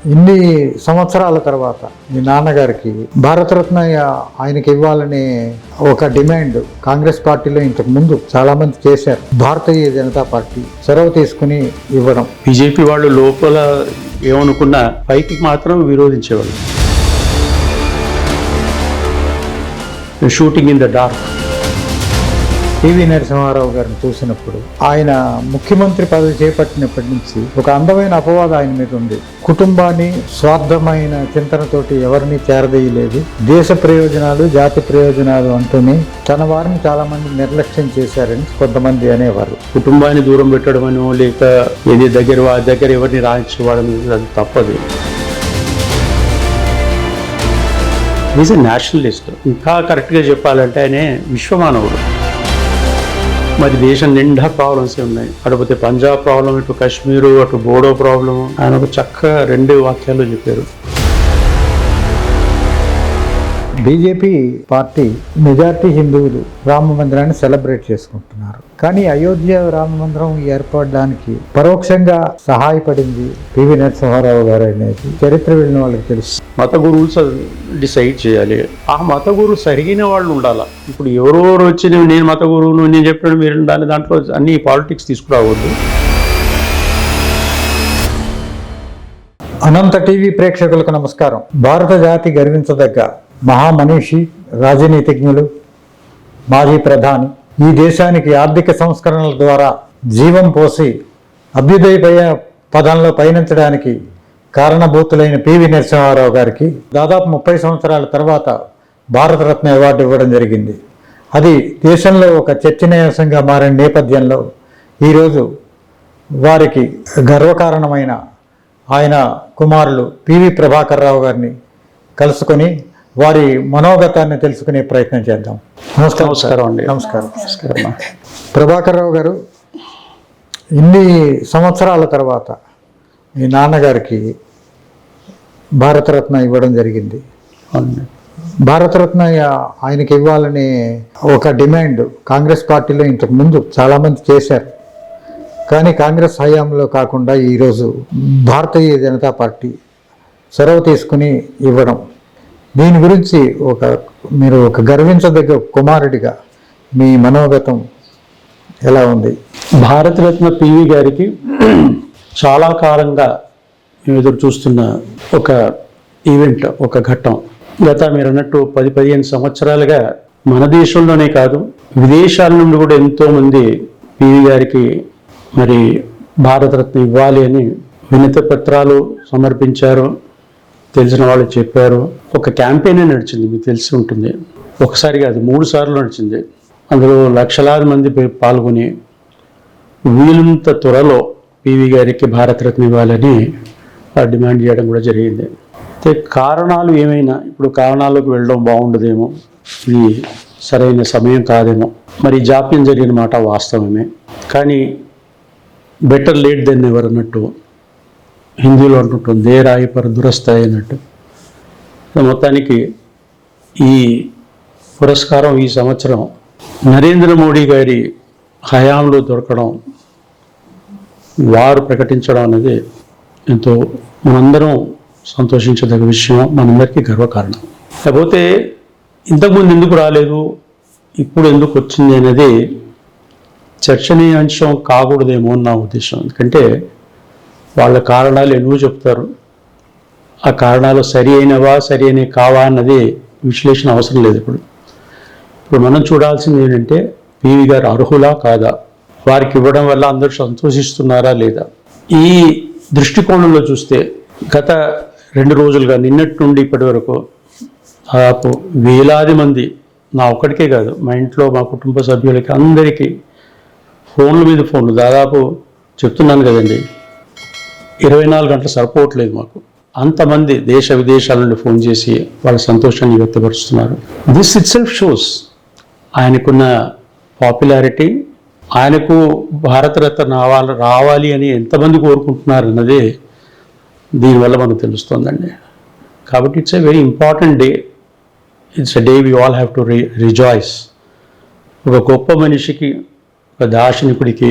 ఇన్ని సంవత్సరాల తర్వాత మీ నాన్నగారికి భారతరత్న ఆయనకి ఇవ్వాలనే ఒక డిమాండ్ కాంగ్రెస్ పార్టీలో ఇంతకు ముందు చాలా మంది చేశారు. భారతీయ జనతా పార్టీ చొరవ తీసుకుని ఇవ్వడం, బీజేపీ వాళ్ళు లోపల ఏమనుకున్నా పైకి మాత్రం విరోధించేవాళ్ళు. Shooting in the dark. PV Narasimha Rao గారిని చూసినప్పుడు ఆయన ముఖ్యమంత్రి పదవి చేపట్టినప్పటి నుంచి ఒక అందమైన అపవాదం ఆయన మీద ఉంది. కుటుంబాన్ని స్వార్థమైన చింతనతోటి ఎవరిని చేరదీయలేదు, దేశ ప్రయోజనాలు జాతి ప్రయోజనాలు అంటూనే తన వారిని చాలా మంది నిర్లక్ష్యం చేశారని కొంతమంది అనేవారు. కుటుంబాన్ని దూరం పెట్టడం అనో లేక ఏది దగ్గర ఎవరిని రాయించేవాడని అది తప్పదు. Is a Nationalist. ఇంకా కరెక్ట్గా చెప్పాలంటే ఆయనే విశ్వమానవుడు. మరి దేశం నిండా ప్రాబ్లమ్స్ ఉన్నాయి. అటుపోతే పంజాబ్ ప్రాబ్లం, ఇటు కాశ్మీరు, అటు బోడో ప్రాబ్లం. ఆయన ఒక చక్కగా 2 వాక్యాల్లో చెప్పారు. బీజేపీ పార్టీ మెజార్టీ హిందువులు రామ మందిరాన్ని సెలబ్రేట్ చేసుకుంటున్నారు. కానీ అయోధ్య రామ మందిరం ఏర్పడడానికి పరోక్షంగా సహాయపడింది పివి నరసింహారావు గారు అనేది చరిత్ర వెళ్ళిన వాళ్ళకి తెలుసు. మత గురువులు డిసైడ్ చేయాలి. ఆ మత గురువు సరిగిన వాళ్ళు ఉండాలి. ఇప్పుడు ఎవరెవరు వచ్చి నేను మత గురువును నేను చెప్పాను మీరు ఉండాలి, దాంట్లో అన్ని పాలిటిక్స్ తీసుకురావద్దు. అనంత టీవీ ప్రేక్షకులకు నమస్కారం. భారత జాతి గర్వించదగ్గ మహామనీషి, రాజనీతిజ్ఞులు, మాజీ ప్రధాని, ఈ దేశానికి ఆర్థిక సంస్కరణల ద్వారా జీవం పోసి అభ్యుదయ పదంలో పయనించడానికి కారణభూతులైన పివి నరసింహారావు గారికి దాదాపు 30 సంవత్సరాల తర్వాత భారతరత్న అవార్డు ఇవ్వడం జరిగింది. అది దేశంలో ఒక చర్చనీయాంశంగా మారిన నేపథ్యంలో ఈరోజు వారికి గర్వకారణమైన ఆయన కుమారులు పివి ప్రభాకర్ రావు గారిని కలుసుకొని వారి మనోగతాన్ని తెలుసుకునే ప్రయత్నం చేద్దాం. నమస్కారం అండి. నమస్కారం. ప్రభాకర్ రావు గారు, ఇన్ని సంవత్సరాల తర్వాత మీ నాన్నగారికి భారతరత్న ఇవ్వడం జరిగింది. భారతరత్న ఆయనకి ఇవ్వాలనే ఒక డిమాండ్ కాంగ్రెస్ పార్టీలో ఇంతకు ముందు చాలామంది చేశారు. కానీ కాంగ్రెస్ హయాంలో కాకుండా ఈరోజు భారతీయ జనతా పార్టీ చొరవ తీసుకుని ఇవ్వడం, దీని గురించి మీరు ఒక గర్వించదగ్గ కుమారుడిగా మీ మనోగతం ఎలా ఉంది? భారతరత్న పివి గారికి చాలా కాలంగా మేము ఎదురు చూస్తున్న ఒక ఈవెంట్, ఒక ఘట్టం. గత మీరు అన్నట్టు 10-15 సంవత్సరాలుగా మన దేశంలోనే కాదు విదేశాల నుండి కూడా ఎంతోమంది పివి గారికి మరి భారతరత్న ఇవ్వాలి అని వినతి పత్రాలు సమర్పించారు. తెలిసిన వాళ్ళు చెప్పారు. ఒక క్యాంపెయిన్ నడిచింది, మీకు తెలిసి ఉంటుంది. ఒకసారి కాదు 3 సార్లు నడిచింది. అందులో లక్షలాది మంది పాల్గొని వీలంత త్వరలో పివి గారికి భారతరత్న ఇవ్వాలని డిమాండ్ చేయడం కూడా జరిగింది. అయితే కారణాలు ఏమైనా, ఇప్పుడు కారణాలకు వెళ్ళడం బాగుండదేమో, ఇది సరైన సమయం కాదేమో, మరి జాప్యం జరిగిన మాట వాస్తవమే. కానీ బెటర్ లేట్ దెన్ ఎవర్ అన్నట్టు హిందీలో అంటుంటుంది, దేరాయి పర్ దురస్థాయి అన్నట్టు. మొత్తానికి ఈ పురస్కారం ఈ సంవత్సరం నరేంద్ర మోడీ గారి హయాంలో దొరకడం, వారు ప్రకటించడం అనేది ఎంతో మనందరం సంతోషించదగ్గ విషయం, మనందరికీ గర్వకారణం. కాకపోతే ఇంతకుముందు ఎందుకు రాలేదు, ఇప్పుడు ఎందుకు వచ్చింది అనేది చర్చనీయాంశం కాకూడదేమో అని నా ఉద్దేశం. ఎందుకంటే వాళ్ళ కారణాలు ఎన్నో చెప్తారు. ఆ కారణాలు సరి అయినవా సరి అయినవి కావా అన్నది విశ్లేషణ అవసరం లేదు. ఇప్పుడు మనం చూడాల్సింది ఏంటంటే పివి గారు అర్హులా కాదా, వారికి ఇవ్వడం వల్ల అందరూ సంతోషిస్తున్నారా లేదా. ఈ దృష్టికోణంలో చూస్తే గత 2 రోజులుగా నిన్నటి నుండి ఇప్పటి వరకు దాదాపు వేలాది మంది, నా ఒక్కడికే కాదు మా ఇంట్లో మా కుటుంబ సభ్యులకి అందరికీ ఫోన్ల మీద ఫోన్లు, దాదాపు చెప్తున్నాను కదండి 24 గంటలు సరిపోవట్లేదు మాకు. అంతమంది దేశ విదేశాల నుండి ఫోన్ చేసి వాళ్ళ సంతోషాన్ని వ్యక్తపరుస్తున్నారు. దిస్ ఇట్ సెల్ఫ్ షోస్ ఆయనకున్న పాపులారిటీ, ఆయనకు భారతరత్న రావాలి అని ఎంతమంది కోరుకుంటున్నారు అన్నది దీనివల్ల మనకు తెలుస్తుందండి. కాబట్టి it's a very important day. It's a day we all have to rejoice. ఒక గొప్ప మనిషికి, ఒక దార్శనికుడికి,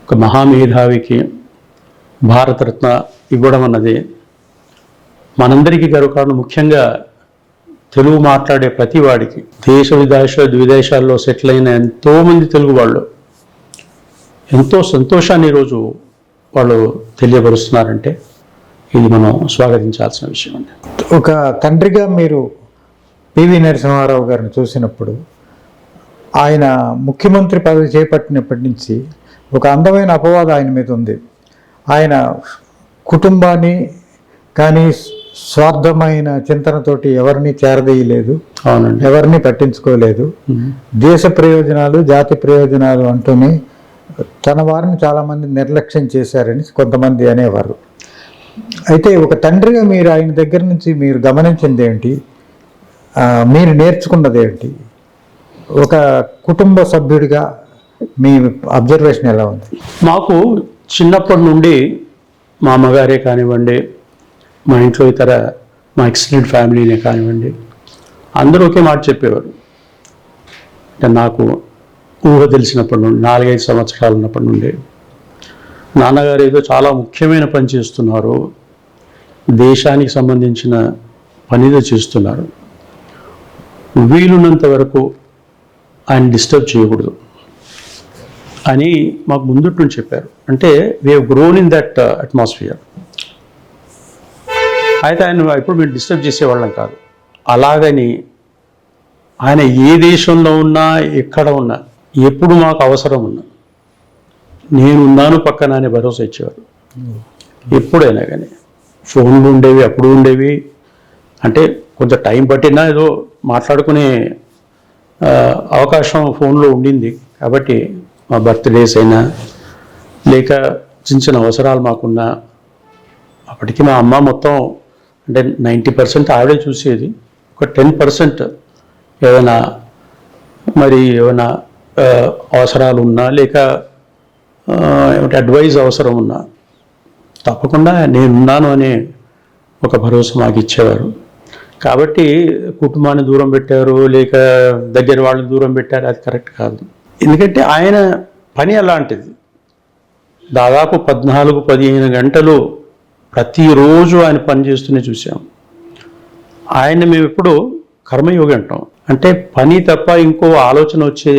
ఒక మహామేధావికి భారతరత్న ఇవ్వడం అన్నది మనందరికీ గర్వకారణం. ముఖ్యంగా తెలుగు మాట్లాడే ప్రతి వాడికి, విదేశాల్లో సెటిల్ అయిన ఎంతోమంది తెలుగు వాళ్ళు ఎంతో సంతోషాన్ని ఈరోజు వాళ్ళు తెలియపరుస్తున్నారంటే ఇది మనం స్వాగతించాల్సిన విషయం అండి. ఒక తండ్రిగా మీరు పివి నరసింహారావు గారిని చూసినప్పుడు, ఆయన ముఖ్యమంత్రి పదవి చేపట్టినప్పటి నుంచి ఒక అందమైన అపవాదం ఆయన మీద ఉంది. ఆయన కుటుంబాన్ని కానీ స్వార్థమైన చింతనతోటి ఎవరిని చేరదీయలేదు, అవునండి, ఎవరిని పట్టించుకోలేదు. దేశ ప్రయోజనాలు, జాతి ప్రయోజనాలు అంటూనే తన వారిని చాలామంది నిర్లక్ష్యం చేశారని కొంతమంది అనేవారు. అయితే ఒక తండ్రిగా మీరు ఆయన దగ్గర నుంచి మీరు గమనించింది ఏంటి, మీరు నేర్చుకున్నది ఏంటి, ఒక కుటుంబ సభ్యుడిగా మీ అబ్జర్వేషన్ ఎలా ఉంది? మాకు చిన్నప్పటి నుండి మా అమ్మగారే కానివ్వండి, మా ఇంట్లో ఇతర మా ఎక్స్టెండెడ్ ఫ్యామిలీనే కానివ్వండి, అందరూ ఒకే మాట చెప్పేవారు. అంటే నాకు ఊహ తెలిసినప్పటి నుండి 4-5 సంవత్సరాలు ఉన్నప్పటి నుండి నాన్నగారు ఏదో చాలా ముఖ్యమైన పని చేస్తున్నారు, దేశానికి సంబంధించిన పనిదో చేస్తున్నారు, వీలున్నంత వరకు ఆయన డిస్టర్బ్ చేయకూడదు అని మాకు ముందుటి నుంచి చెప్పారు. అంటే we have grown in that atmosphere. అయితే ఆయన ఎప్పుడు మేము డిస్టర్బ్ చేసేవాళ్ళం కాదు. అలాగని ఆయన ఏ దేశంలో ఉన్నా, ఎక్కడ ఉన్నా, ఎప్పుడు మాకు అవసరం ఉన్నా నేనున్నాను పక్కన అనే భరోసా ఇచ్చేవారు. ఎప్పుడైనా కానీ ఫోన్లు ఉండేవి, అప్పుడు ఉండేవి. అంటే కొంచెం టైం పట్టినా ఏదో మాట్లాడుకునే అవకాశం ఫోన్లో ఉండింది. కాబట్టి మా బర్త్డేస్ అయినా లేక చిన్న చిన్న అవసరాలు మాకున్నా, అప్పటికి మా అమ్మ మొత్తం అంటే 90% ఆవిడే చూసేది. ఒక 10% ఏదైనా ఏమైనా అవసరాలు ఉన్నా లేక అడ్వైజ్ అవసరం ఉన్నా తప్పకుండా నేనున్నాను అనే ఒక భరోసా మాకు ఇచ్చేవారు. కాబట్టి కుటుంబాన్ని దూరం పెట్టారు లేక దగ్గర వాళ్ళని దూరం పెట్టారు, అది కరెక్ట్ కాదు. ఎందుకంటే ఆయన పని అలాంటిది. దాదాపు 14-15 గంటలు ప్రతిరోజు ఆయన పని చేస్తూనే చూసాం. ఆయన మేము ఎప్పుడు కర్మయోగి అంటాం. అంటే పని తప్ప ఇంకో ఆలోచన వచ్చే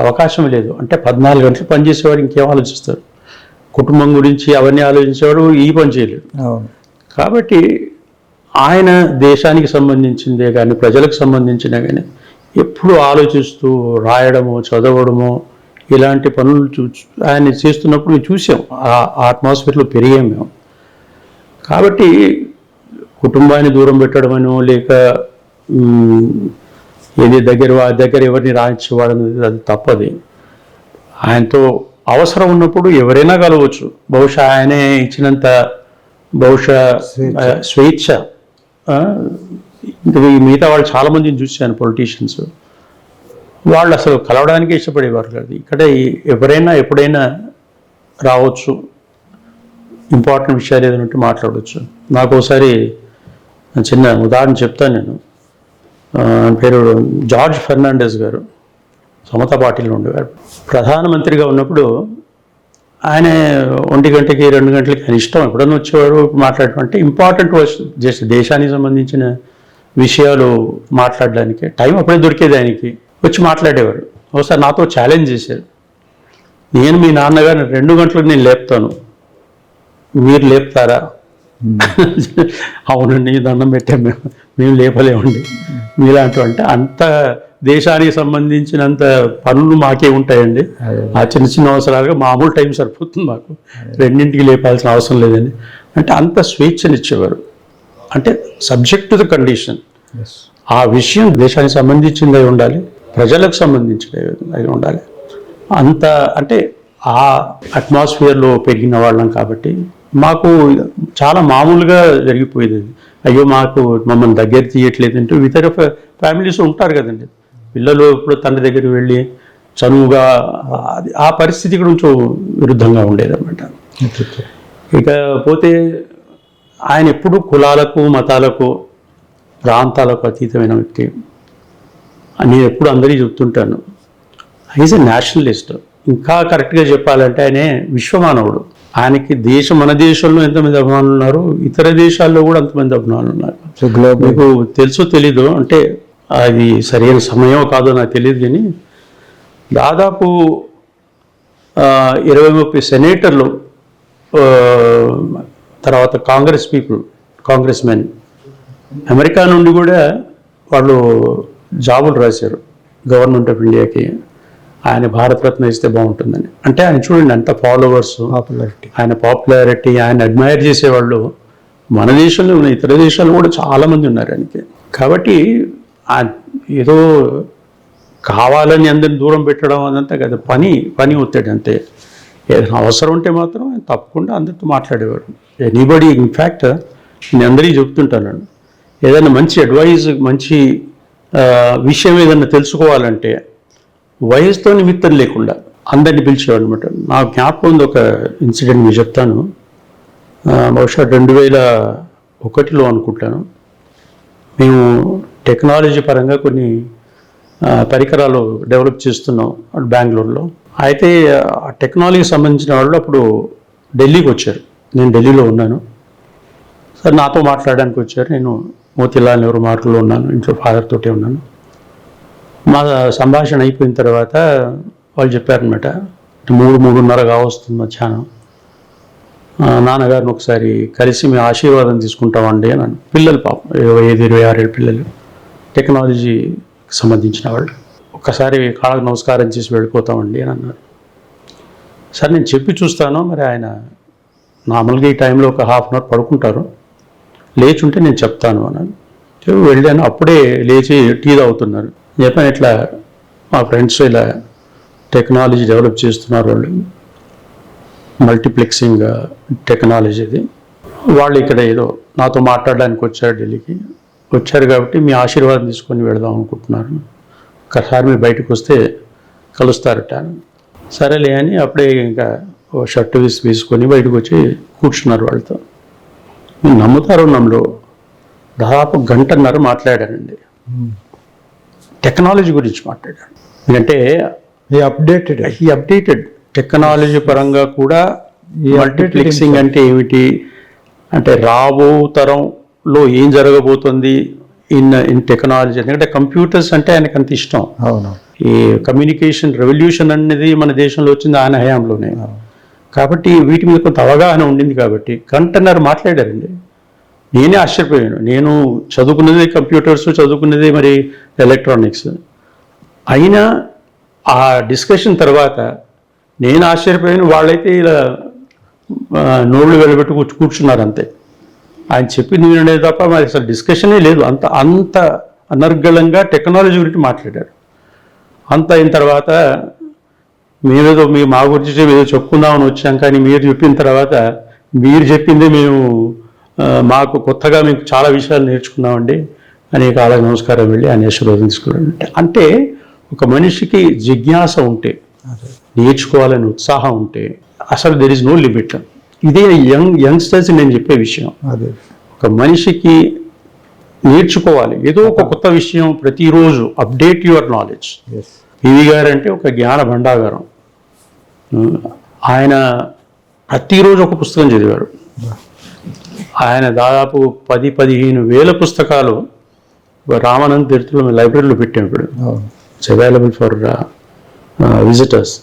అవకాశం లేదు. అంటే 14 గంటలు పనిచేసేవాడు ఇంకేం ఆలోచిస్తారు? కుటుంబం గురించి అవన్నీ ఆలోచించేవాడు, ఈ పని చేయలేడు. కాబట్టి ఆయన దేశానికి సంబంధించిందే కానీ ప్రజలకు సంబంధించిన కానీ ఎప్పుడు ఆలోచిస్తూ రాయడము, చదవడము, ఇలాంటి పనులు ఆయన చేస్తున్నప్పుడు మేము చూసాం. ఆ అట్మాస్ఫియర్లో పెరిగాం మేము. కాబట్టి కుటుంబాన్ని దూరం పెట్టడమనో లేక ఏది దగ్గర ఎవరిని రాయించేవాడని అది తప్పది. ఆయనతో అవసరం ఉన్నప్పుడు ఎవరైనా కలవచ్చు. బహుశా ఆయనే ఇచ్చినంత స్వేచ్ఛ మిగతా వాళ్ళు చాలామందిని చూశాను. పొలిటీషియన్స్ వాళ్ళు అసలు కలవడానికే ఇష్టపడేవారు కాదు. ఇక్కడ ఎవరైనా ఎప్పుడైనా రావచ్చు, ఇంపార్టెంట్ విషయాలు ఏదైనా ఉంటే మాట్లాడవచ్చు. నాకు ఒకసారి చిన్న ఉదాహరణ చెప్తాను నేను. పేరు జార్జ్ ఫెర్నాండెస్ గారు, సమతా పార్టీలో ఉండేవారు. ప్రధానమంత్రిగా ఉన్నప్పుడు ఆయన 1 గంటకి 2 గంటలకి ఆయన ఇష్టం ఎప్పుడన్నా వచ్చేవారు మాట్లాడటం. అంటే ఇంపార్టెంట్ దేశానికి సంబంధించిన విషయాలు మాట్లాడడానికి టైం అప్పుడే దొరికేది. ఆయనకి వచ్చి మాట్లాడేవారు. ఒకసారి నాతో ఛాలెంజ్ చేశారు, నేను మీ నాన్నగారిని 2 గంటలకు నేను లేపుతాను, మీరు లేపుతారా? అవునండి, దండం పెట్టాము, మేము లేపలేమండి మీలాంటి. అంటే అంత దేశానికి సంబంధించినంత పనులు మాకే ఉంటాయండి. ఆ చిన్న చిన్న అవసరాలుగా మామూలు టైం సరిపోతుంది మాకు, 2ంటికి లేపాల్సిన అవసరం లేదండి. అంటే అంత స్వేచ్ఛనిచ్చేవారు. అంటే సబ్జెక్ట్ టు ద కండిషన్. ఆ విషయం దేశానికి సంబంధించింది ఉండాలి, ప్రజలకు సంబంధించినది ఉండాలి. అంత అంటే ఆ అట్మాస్ఫియర్లో పెరిగిన వాళ్ళం కాబట్టి మాకు చాలా మామూలుగా జరిగిపోయేది. అయ్యో మాకు మమ్మల్ని దగ్గర తీయట్లేదంటే ఇతర ఫ్యామిలీస్ ఉంటారు కదండి, పిల్లలు ఇప్పుడు తండ్రి దగ్గరికి వెళ్ళి చనువుగా, ఆ పరిస్థితి కొంచెం విరుద్ధంగా ఉండేదన్నమాట. ఇకపోతే ఆయన ఎప్పుడు కులాలకు, మతాలకు, ప్రాంతాలకు అతీతమైన వ్యక్తి. నేను ఎప్పుడు అందరికీ చెప్తుంటాను, ఈజ్ ఎ నేషనలిస్ట్. ఇంకా కరెక్ట్గా చెప్పాలంటే ఆయన విశ్వమానవుడు. ఆయనకి మన దేశంలో ఎంతమంది అభిమానులు ఉన్నారు, ఇతర దేశాల్లో కూడా అంతమంది అభిమానులు ఉన్నారు. సో గ్లోబల్ మీకు తెలుసో తెలీదు, అంటే అది సరైన సమయం కాదో నాకు తెలియదు, కానీ దాదాపు 20-30 సెనేటర్లు, తర్వాత కాంగ్రెస్ మెన్ అమెరికా నుండి కూడా వాళ్ళు జాబులు రాశారు గవర్నమెంట్ ఆఫ్ ఇండియాకి, ఆయన భారతరత్న ఇస్తే బాగుంటుందని. అంటే ఆయన చూడండి అంత ఫాలోవర్స్, ఆయన పాపులారిటీ, ఆయన అడ్మైర్ చేసేవాళ్ళు మన దేశంలో ఉన్న ఇతర దేశాల్లో కూడా చాలామంది ఉన్నారు ఆయనకి. కాబట్టి ఏదో కావాలని అందరిని దూరం పెట్టడం అదంతా కదా, పని ఒత్తిడి అంతే. ఏదైనా అవసరం ఉంటే మాత్రం ఆయన తప్పకుండా అందరితో మాట్లాడేవాడు. ఎనీబడి, ఇన్ఫ్యాక్ట్ నేను అందరికీ చెప్తుంటాను, ఏదైనా మంచి అడ్వైజ్, మంచి విషయం ఏదైనా తెలుసుకోవాలంటే వయసుతో నిమిత్తం లేకుండా అందరినీ పిలిచేవాడు అనమాట. నా జ్ఞాపకం ఉంది ఒక ఇన్సిడెంట్ మీకు చెప్తాను. బహుశా 2001లో అనుకుంటాను, మేము టెక్నాలజీ పరంగా కొన్ని పరికరాలు డెవలప్ చేస్తున్నాం బెంగళూరులో. అయితే ఆ టెక్నాలజీకి సంబంధించిన వాళ్ళు అప్పుడు ఢిల్లీకి వచ్చారు. నేను ఢిల్లీలో ఉన్నాను. సార్ నాతో మాట్లాడడానికి వచ్చారు. నేను మోతీలాల్ నెహ్రూ మార్గంలో ఉన్నాను, ఇంట్లో ఫాదర్ తోటే ఉన్నాను. మా సంభాషణ అయిపోయిన తర్వాత వాళ్ళు చెప్పారనమాట, 3-3:30 కావస్తుంది మధ్యాహ్నం, నాన్నగారిని ఒకసారి కలిసి మేము ఆశీర్వాదం తీసుకుంటామండి అని. పిల్లలు పాపం 25-26 ఏళ్ళ పిల్లలు, టెక్నాలజీకి సంబంధించిన వాళ్ళు, ఒక్కసారి కాళ్ళకు నమస్కారం చేసి వెళ్ళిపోతామండి అని అన్నారు. సరే నేను చెప్పి చూస్తాను, మరి ఆయన నార్మల్గా ఈ టైంలో ఒక ½ అవర్ పడుకుంటారు, లేచి ఉంటే నేను చెప్తాను అన్నాను. వెళ్ళాను. అప్పుడే లేచి టీ తాగుతున్నారు. చెప్పాను ఇట్లా మా ఫ్రెండ్స్ ఇలా టెక్నాలజీ డెవలప్ చేస్తున్నారు, వాళ్ళు మల్టీప్లెక్సింగ్ టెక్నాలజీది, వాళ్ళు ఇక్కడ ఏదో నాతో మాట్లాడడానికి వచ్చారు, ఢిల్లీకి వచ్చారు కాబట్టి మీ ఆశీర్వాదం తీసుకొని వెళదాం అనుకుంటున్నారు, ఒకసారి మీరు బయటకు వస్తే కలుస్తారట. సరేలే అని అప్పుడే ఇంకా ఓ షర్టు వేసుకొని బయటకు వచ్చి కూర్చున్నారు వాళ్ళతో. మీరు నమ్ముతారో నమ్మలో దాదాపు 1:30 మాట్లాడానండి. టెక్నాలజీ గురించి మాట్లాడాను. ఎందుకంటే ఈ అప్డేటెడ్ టెక్నాలజీ పరంగా కూడా మల్టీప్లెక్సింగ్ అంటే ఏమిటి, అంటే రాబో తరంలో ఏం జరగబోతుంది ఇన్ టెక్నాలజీ. ఎందుకంటే కంప్యూటర్స్ అంటే ఆయనకు అంత ఇష్టం. అవును. ఈ కమ్యూనికేషన్ రెవల్యూషన్ అనేది మన దేశంలో వచ్చింది ఆయన హయాంలోనే. కాబట్టి వీటి మీద కొంత అవగాహన ఉండింది కాబట్టి 1:30 మాట్లాడారండి. నేనే ఆశ్చర్యపోయాను. నేను చదువుకున్నది కంప్యూటర్స్, చదువుకున్నది మరి ఎలక్ట్రానిక్స్. అయినా ఆ డిస్కషన్ తర్వాత నేను ఆశ్చర్యపోయాను, వాళ్ళైతే ఇలా నోళ్ళు వెలబెట్టు కూర్చున్నారు అంతే. ఆయన చెప్పింది వినడే తప్ప మరి అసలు డిస్కషనే లేదు. అంత అనర్గళంగా టెక్నాలజీ గురించి మాట్లాడారు. అంత అయిన తర్వాత మేమేదో మా గురించి ఏదో చెప్పుకుందామని వచ్చాం, కానీ మీరు చెప్పిన తర్వాత మీరు చెప్పిందే మేము మాకు కొత్తగా మీకు చాలా విషయాలు నేర్చుకున్నామండి అని కాళ్ళకి నమస్కారం వెళ్ళి ఆయన ఆశీర్వాదం తీసుకున్నాడు. అంటే ఒక మనిషికి జిజ్ఞాస ఉంటే, నేర్చుకోవాలని ఉత్సాహం ఉంటే అసలు దెర్ ఇస్ నో లిమిట్. ఇదే యంగ్స్టర్స్ నేను చెప్పే విషయం. ఒక మనిషికి నేర్చుకోవాలి ఏదో ఒక కొత్త విషయం ప్రతిరోజు. Update your knowledge. పివి గారు అంటే ఒక జ్ఞాన భండాగారం. ఆయన ప్రతిరోజు ఒక పుస్తకం చదివారు. ఆయన దాదాపు 10-15 వేల పుస్తకాలు రామానంద తీర్థలో లైబ్రరీలో పెట్టాం. ఇప్పుడు it's available for visitors.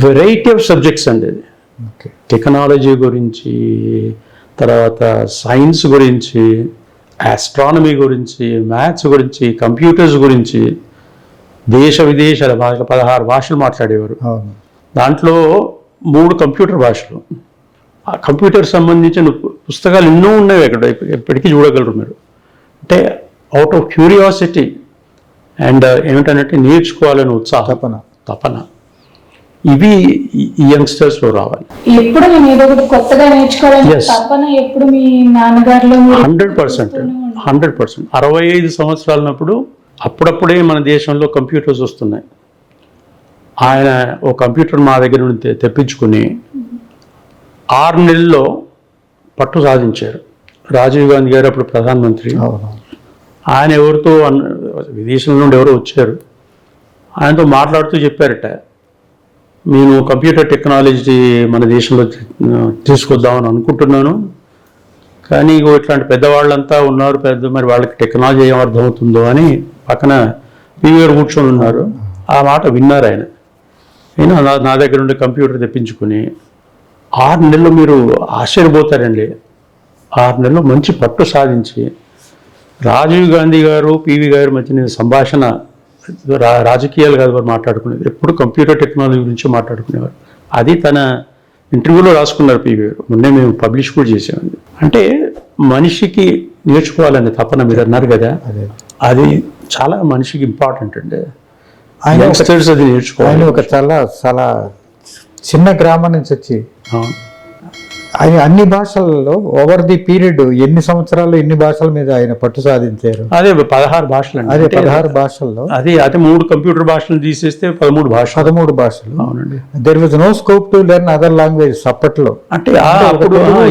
Variety of subjects అండి. టెక్నాలజీ గురించి, తర్వాత సైన్స్ గురించి, ఆస్ట్రానమీ గురించి, మ్యాథ్స్ గురించి, కంప్యూటర్స్ గురించి, దేశ విదేశాల భాషలు 16 భాషలు మాట్లాడేవారు. దాంట్లో 3 కంప్యూటర్ భాషలు. ఆ కంప్యూటర్ సంబంధించిన పుస్తకాలు ఎన్నో ఉన్నాయి అక్కడ, ఎప్పటికీ చూడగలరు మీరు. అంటే అవుట్ ఆఫ్ క్యూరియాసిటీ అండ్ ఏమిటంటే నేర్చుకోవాలని ఉత్సాహం, తపన, ఇవి ఈ యంగ్స్టర్స్లో రావాలి. ఎప్పుడు మేము ఏదో ఒకటి కొత్తగా నేర్చుకోవాలని తపన ఎప్పుడు మీ నాన్నగారిలో 100%. 65 సంవత్సరాలప్పుడు అప్పుడప్పుడే మన దేశంలో కంప్యూటర్స్ వస్తున్నాయి. ఆయన ఒక కంప్యూటర్ మా దగ్గర నుండి తెప్పించుకుని 6 నెలల్లో పట్టు సాధించారు. రాజీవ్ గాంధీ గారు అప్పుడు ప్రధానమంత్రి. ఆయన ఎవరితో విదేశం నుండి ఎవరో వచ్చారు, ఆయనతో మాట్లాడుతూ చెప్పారట, నేను కంప్యూటర్ టెక్నాలజీ మన దేశంలో తీసుకొద్దామని అనుకుంటున్నాను, కానీ ఇట్లాంటి పెద్దవాళ్ళంతా ఉన్నారు మరి వాళ్ళకి టెక్నాలజీ ఏం అర్థమవుతుందో అని పక్కన పివి గారు కూర్చొని ఉన్నారు. ఆ మాట విన్నారు ఆయన. నా దగ్గర ఉండే కంప్యూటర్ తెప్పించుకుని 6 నెలలు మీరు ఆశ్చర్యపోతారండి. 6 నెలలు మంచి పట్టు సాధించి రాజీవ్ గాంధీ గారు పివి గారి మధ్య సంభాషణ, రాజకీయాలు కాదు వారు మాట్లాడుకునేది, ఎప్పుడు కంప్యూటర్ టెక్నాలజీ గురించి మాట్లాడుకునేవారు. అది తన ఇంటర్వ్యూలో రాసుకున్నారు పివి గారు. మొన్నే మేము పబ్లిష్ కూడా చేసామండి. అంటే మనిషికి నేర్చుకోవాలనే తపన మీరు అన్నారు కదా, అది చాలా మనిషికి ఇంపార్టెంట్ అండి. యంగ్స్టర్స్ అది నేర్చుకోవాలి. ఆయన ఒక చాలా చిన్న గ్రామం నుంచి వచ్చి ఆయన అన్ని భాషలలో ఓవర్ ది పీరియడ్ ఎన్ని సంవత్సరాలు ఎన్ని భాషల మీద ఆయన పట్టు సాధించారు. అదే 16 భాషలు అండి. అదే 16 భాషల్లో అదే 3 కంప్యూటర్ భాషలు తీసేస్తే 13 భాషలు. అవునండి. There was no scope to learn other language అప్పట్లో. అంటే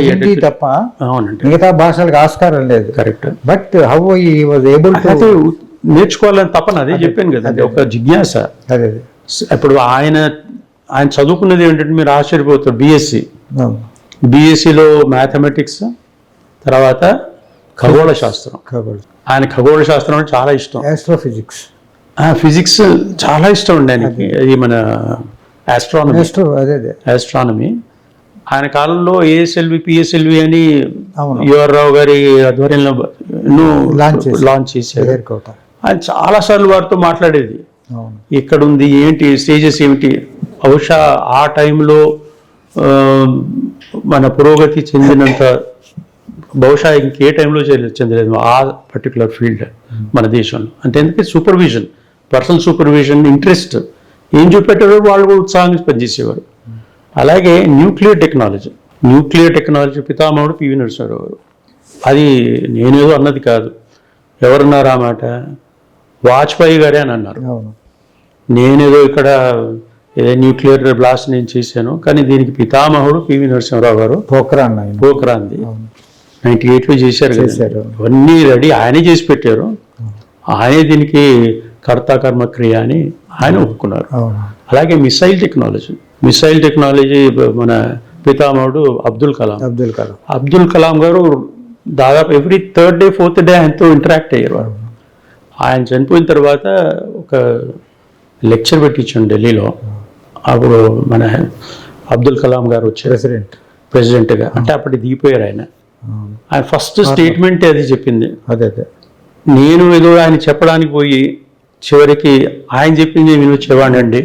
హిందీ తప్ప అవునండి మిగతా భాషలకు ఆస్కారం లేదు. Correct. But how he was able to నేర్చుకోవాలని తపన, అదే చెప్పాను కదా, ఒక జిజ్ఞాస. అదే ఇప్పుడు ఆయన చదువుకున్నది ఏంటంటే మీరు ఆశ్చర్యపోతారు. బీఎస్సీలో మ్యాథమెటిక్స్, తర్వాత ఖగోళ శాస్త్రం. ఆయన ఖగోళ శాస్త్రం అంటే చాలా ఇష్టం. ఆస్ట్రోఫిజిక్స్, ఫిజిక్స్ చాలా ఇష్టం అండి ఆయనకి. అది మన ఆస్ట్రానమీ. ఆయన కాలంలో ఏఎస్ఎల్వి పిఎస్ఎల్వి అని యువర్ రావు గారి ఆధ్వర్యంలో లాంచ్ చేశారు. ఆయన చాలాసార్లు వారితో మాట్లాడేది, ఎక్కడుంది ఏంటి స్టేజెస్ ఏమిటి. బహుశా ఆ టైంలో మన పురోగతి చెందినంత బహుశా ఇంకే టైంలో చెందలేదు ఆ పర్టికులర్ ఫీల్డ్ మన దేశంలో. అంటే ఎందుకంటే సూపర్విజన్, పర్సనల్ సూపర్విజన్, ఇంట్రెస్ట్ ఏం చూపెట్టారో వాళ్ళు కూడా ఉత్సాహంగా పనిచేసేవారు. అలాగే న్యూక్లియర్ టెక్నాలజీ పితామహుడు పివి నరసింహారావు గారు. అది నేనేదో అన్నది కాదు, ఎవరన్నారు ఆ మాట? వాజ్పేయి గారే అని అన్నారు. నేనేదో ఇక్కడ న్యూక్లియర్ బ్లాస్ట్ నేను చేశాను, కానీ దీనికి పితామహుడు పివి నరసింహారావు గారు. పోఖ్రాన్ది 98లో చేశారు. ఇవన్నీ రెడీ ఆయనే చేసి పెట్టారు. ఆయనే దీనికి కర్మ క్రియ అని ఆయన ఒప్పుకున్నారు. అలాగే మిసైల్ టెక్నాలజీ మన పితామహుడు అబ్దుల్ కలాం గారు దాదాపు every 3rd day 4th day ఆయనతో ఇంటరాక్ట్ అయ్యారు. ఆయన చనిపోయిన తర్వాత ఒక లెక్చర్ పెట్టించాను ఢిల్లీలో. అప్పుడు మన అబ్దుల్ కలాం గారు వచ్చారు ప్రెసిడెంట్గా. అంటే అప్పటి దిగిపోయారు ఆయన. ఫస్ట్ స్టేట్మెంట్ అది చెప్పింది. నేను ఏదో ఆయన చెప్పడానికి పోయి చివరికి ఆయన చెప్పింది నేను వచ్చేవాడిని అండి.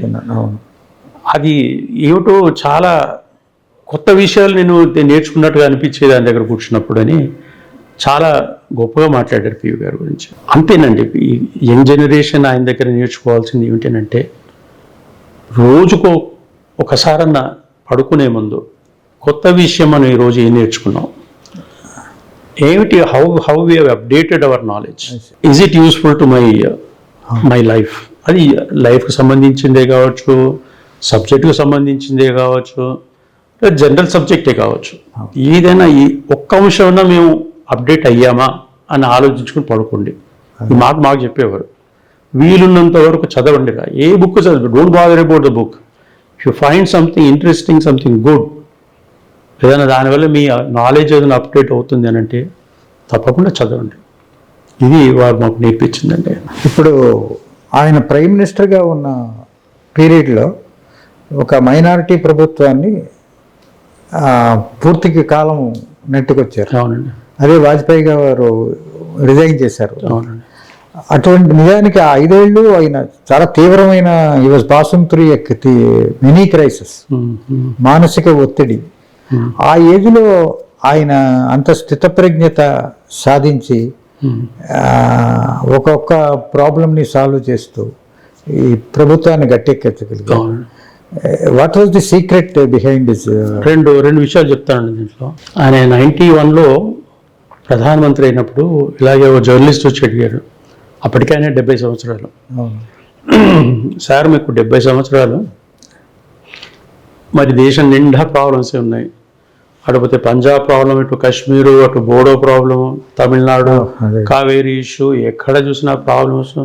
అది ఏమిటో చాలా కొత్త విషయాలు నేను నేర్చుకున్నట్టుగా అనిపించేది ఆయన దగ్గర కూర్చున్నప్పుడు అని చాలా గొప్పగా మాట్లాడారు పివి గారి గురించి. అంతేనండి, ఈ యంగ్ జనరేషన్ ఆయన దగ్గర నేర్చుకోవాల్సింది ఏమిటంటే, రోజుకో ఒకసారన్నా పడుకునే ముందు కొత్త విషయం మనం ఈరోజు ఏం నేర్చుకున్నాం, ఏమిటి, how we have updated our knowledge, is it useful to my life. అది లైఫ్కి సంబంధించిందే కావచ్చు, సబ్జెక్టుకు సంబంధించిందే కావచ్చు, జనరల్ సబ్జెక్టే కావచ్చు. ఏదైనా ఈ ఒక్క అంశమైనా మేము అప్డేట్ అయ్యామా అని ఆలోచించుకుని పడుకోండి. ఈ మాట మాకు చెప్పేవారు. వీలున్నంత వరకు చదవండిరా, ఏ బుక్ చదవండి, don't bother about the book. If you find something interesting, something good, ఏదైనా దానివల్ల మీ నాలెడ్జ్ ఏదైనా అప్డేట్ అవుతుంది అని అంటే తప్పకుండా చదవండి. ఇది వారు మాకు నేర్పించిందండి. ఇప్పుడు ఆయన ప్రైమ్ మినిస్టర్గా ఉన్న పీరియడ్లో ఒక మైనారిటీ ప్రభుత్వాన్ని పూర్తికి కాలం నెట్టుకొచ్చారు. అవునండి. అదే వాజ్పేయి గారు రిజైన్ చేశారు. అవునండి. అటువంటి నిజానికి ఆ 5 ఏళ్ళు ఆయన చాలా తీవ్రమైన ఈ was passing through mini crisis, మానసిక ఒత్తిడి. ఆ ఏజ్లో ఆయన అంత స్థితప్రజ్ఞత సాధించి ఒక్కొక్క ప్రాబ్లంని సాల్వ్ చేస్తూ ఈ ప్రభుత్వాన్ని గట్టెక్కించగలిగారు. What was the secret behind this? రెండు విషయాలు చెప్తానండి దీంట్లో. ఆయన 91లో ప్రధానమంత్రి అయినప్పుడు ఇలాగే ఒక జర్నలిస్ట్ వచ్చి అడిగారు. అప్పటికే ఆయన 70 సంవత్సరాలు. సార్ మీకు 70 సంవత్సరాలు, మరి దేశం నిండా ప్రాబ్లమ్స్ ఉన్నాయి. అటుపోతే పంజాబ్ ప్రాబ్లం, ఇటు కాశ్మీరు, అటు బోడో ప్రాబ్లము, తమిళనాడు కావేరీ ఇష్యూ, ఎక్కడ చూసినా ప్రాబ్లమ్స్.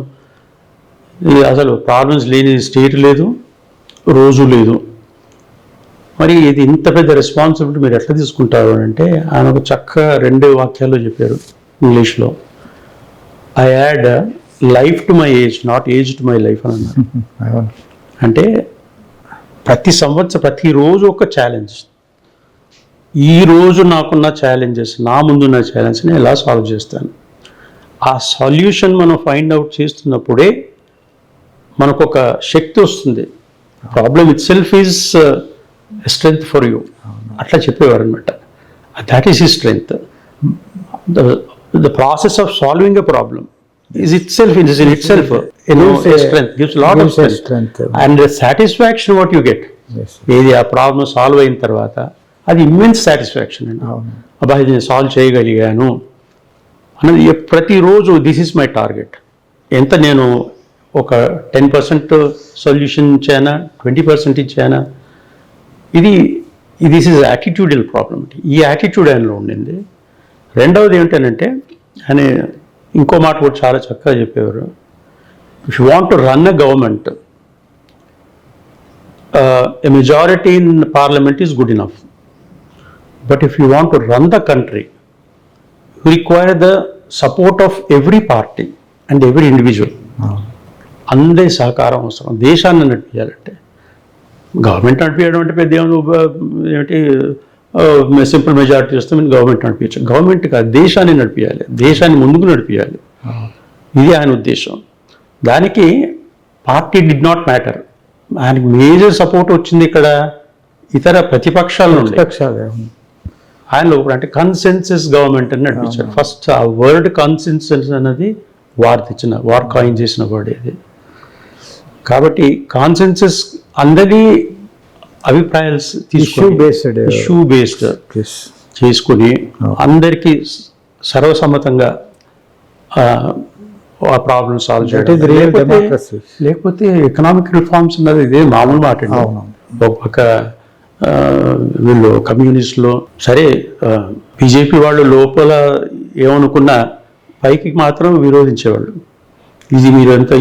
అసలు ప్రాబ్లమ్స్ లేని స్టేట్ లేదు, రోజు లేదు. మరి ఇది ఇంత పెద్ద రెస్పాన్సిబిలిటీ మీరు ఎట్లా తీసుకుంటారు అంటే ఆయన ఒక చక్కగా 2 వాక్యాల్లో చెప్పారు ఇంగ్లీష్లో. I add life to my age, not age to my life అని అన్నారు. అంటే ప్రతిరోజు ఒక ఛాలెంజ్. ఈ రోజు నాకున్న ఛాలెంజెస్, నా ముందున్న ఛాలెంజ్ని ఎలా సాల్వ్ చేస్తాను, ఆ సొల్యూషన్ మనం ఫైండ్ అవుట్ చేస్తున్నప్పుడే మనకు ఒక శక్తి వస్తుంది. Problem it self is strength for you అట్లా చెప్పేవారు అనమాట. That is he strength. The process of solving a problem is itself in itself strength, gives a lot of strength and the satisfaction what you get. ఏది ఆ problem solve అయిన తర్వాత అది immense satisfaction అండి. అబ్బా ఇది నేను సాల్వ్ చేయగలిగాను అన్నది ప్రతిరోజు దిస్ ఈజ్ మై టార్గెట్. ఎంత నేను ఒక 10% సొల్యూషన్ ఇచ్చానా, 20% ఇచ్చానా, దిస్ ఈజ్ యాటిట్యూడల్ ప్రాబ్లం. ఈ యాటిట్యూడ్ ఆయనలో ఉండింది. రెండవది ఏంటంటే ఆయన ఇంకో మాట కూడా చాలా చక్కగా చెప్పేవారు. If you want to run a government, a majority in parliament is good enough, but if you want to run the country you require the support of every party and every individual. అందరి సహకారం అవసరం దేశాన్ని నడిపించాలంటే. Government నడిపించడం అంటే పెద్ద ఏమిటి, simple majority వస్తే మీరు గవర్నమెంట్ నడిపించచ్చు. గవర్నమెంట్ కాదు, దేశాన్ని నడిపించాలి, దేశాన్ని ముందుకు నడిపించాలి. ఇది ఆయన ఉద్దేశం. దానికి పార్టీ డిడ్ నాట్ మ్యాటర్. ఆయనకి మేజర్ సపోర్ట్ వచ్చింది ఇక్కడ ఇతర ప్రతిపక్షాల నుండి. ఆయనలో అంటే కన్సెన్సస్ గవర్నమెంట్ అని నడిపించారు. ఫస్ట్ ఆ వర్డ్ కన్సెన్సస్ అన్నది వార్ కాయిన్ చేసిన వర్డ్ ఇది. కాబట్టి కాన్సెన్సస్ అందరి అభిప్రాయాలు ఇష్యూ బేస్డ్ చేసుకుని అందరికీ సర్వసమ్మతంగా ఆ ప్రాబ్లమ్ సాల్వ్ చేయడం. లేకపోతే ఎకనామిక్ రిఫార్మ్స్ అన్నది ఇదే మామూలు మాట. ఒక వీళ్ళు కమ్యూనిస్టులు సరే, బీజేపీ వాళ్ళు లోపల ఏమనుకున్నా పైకి మాత్రం విరోధించేవాళ్ళు. ఇది మీరు ఎంత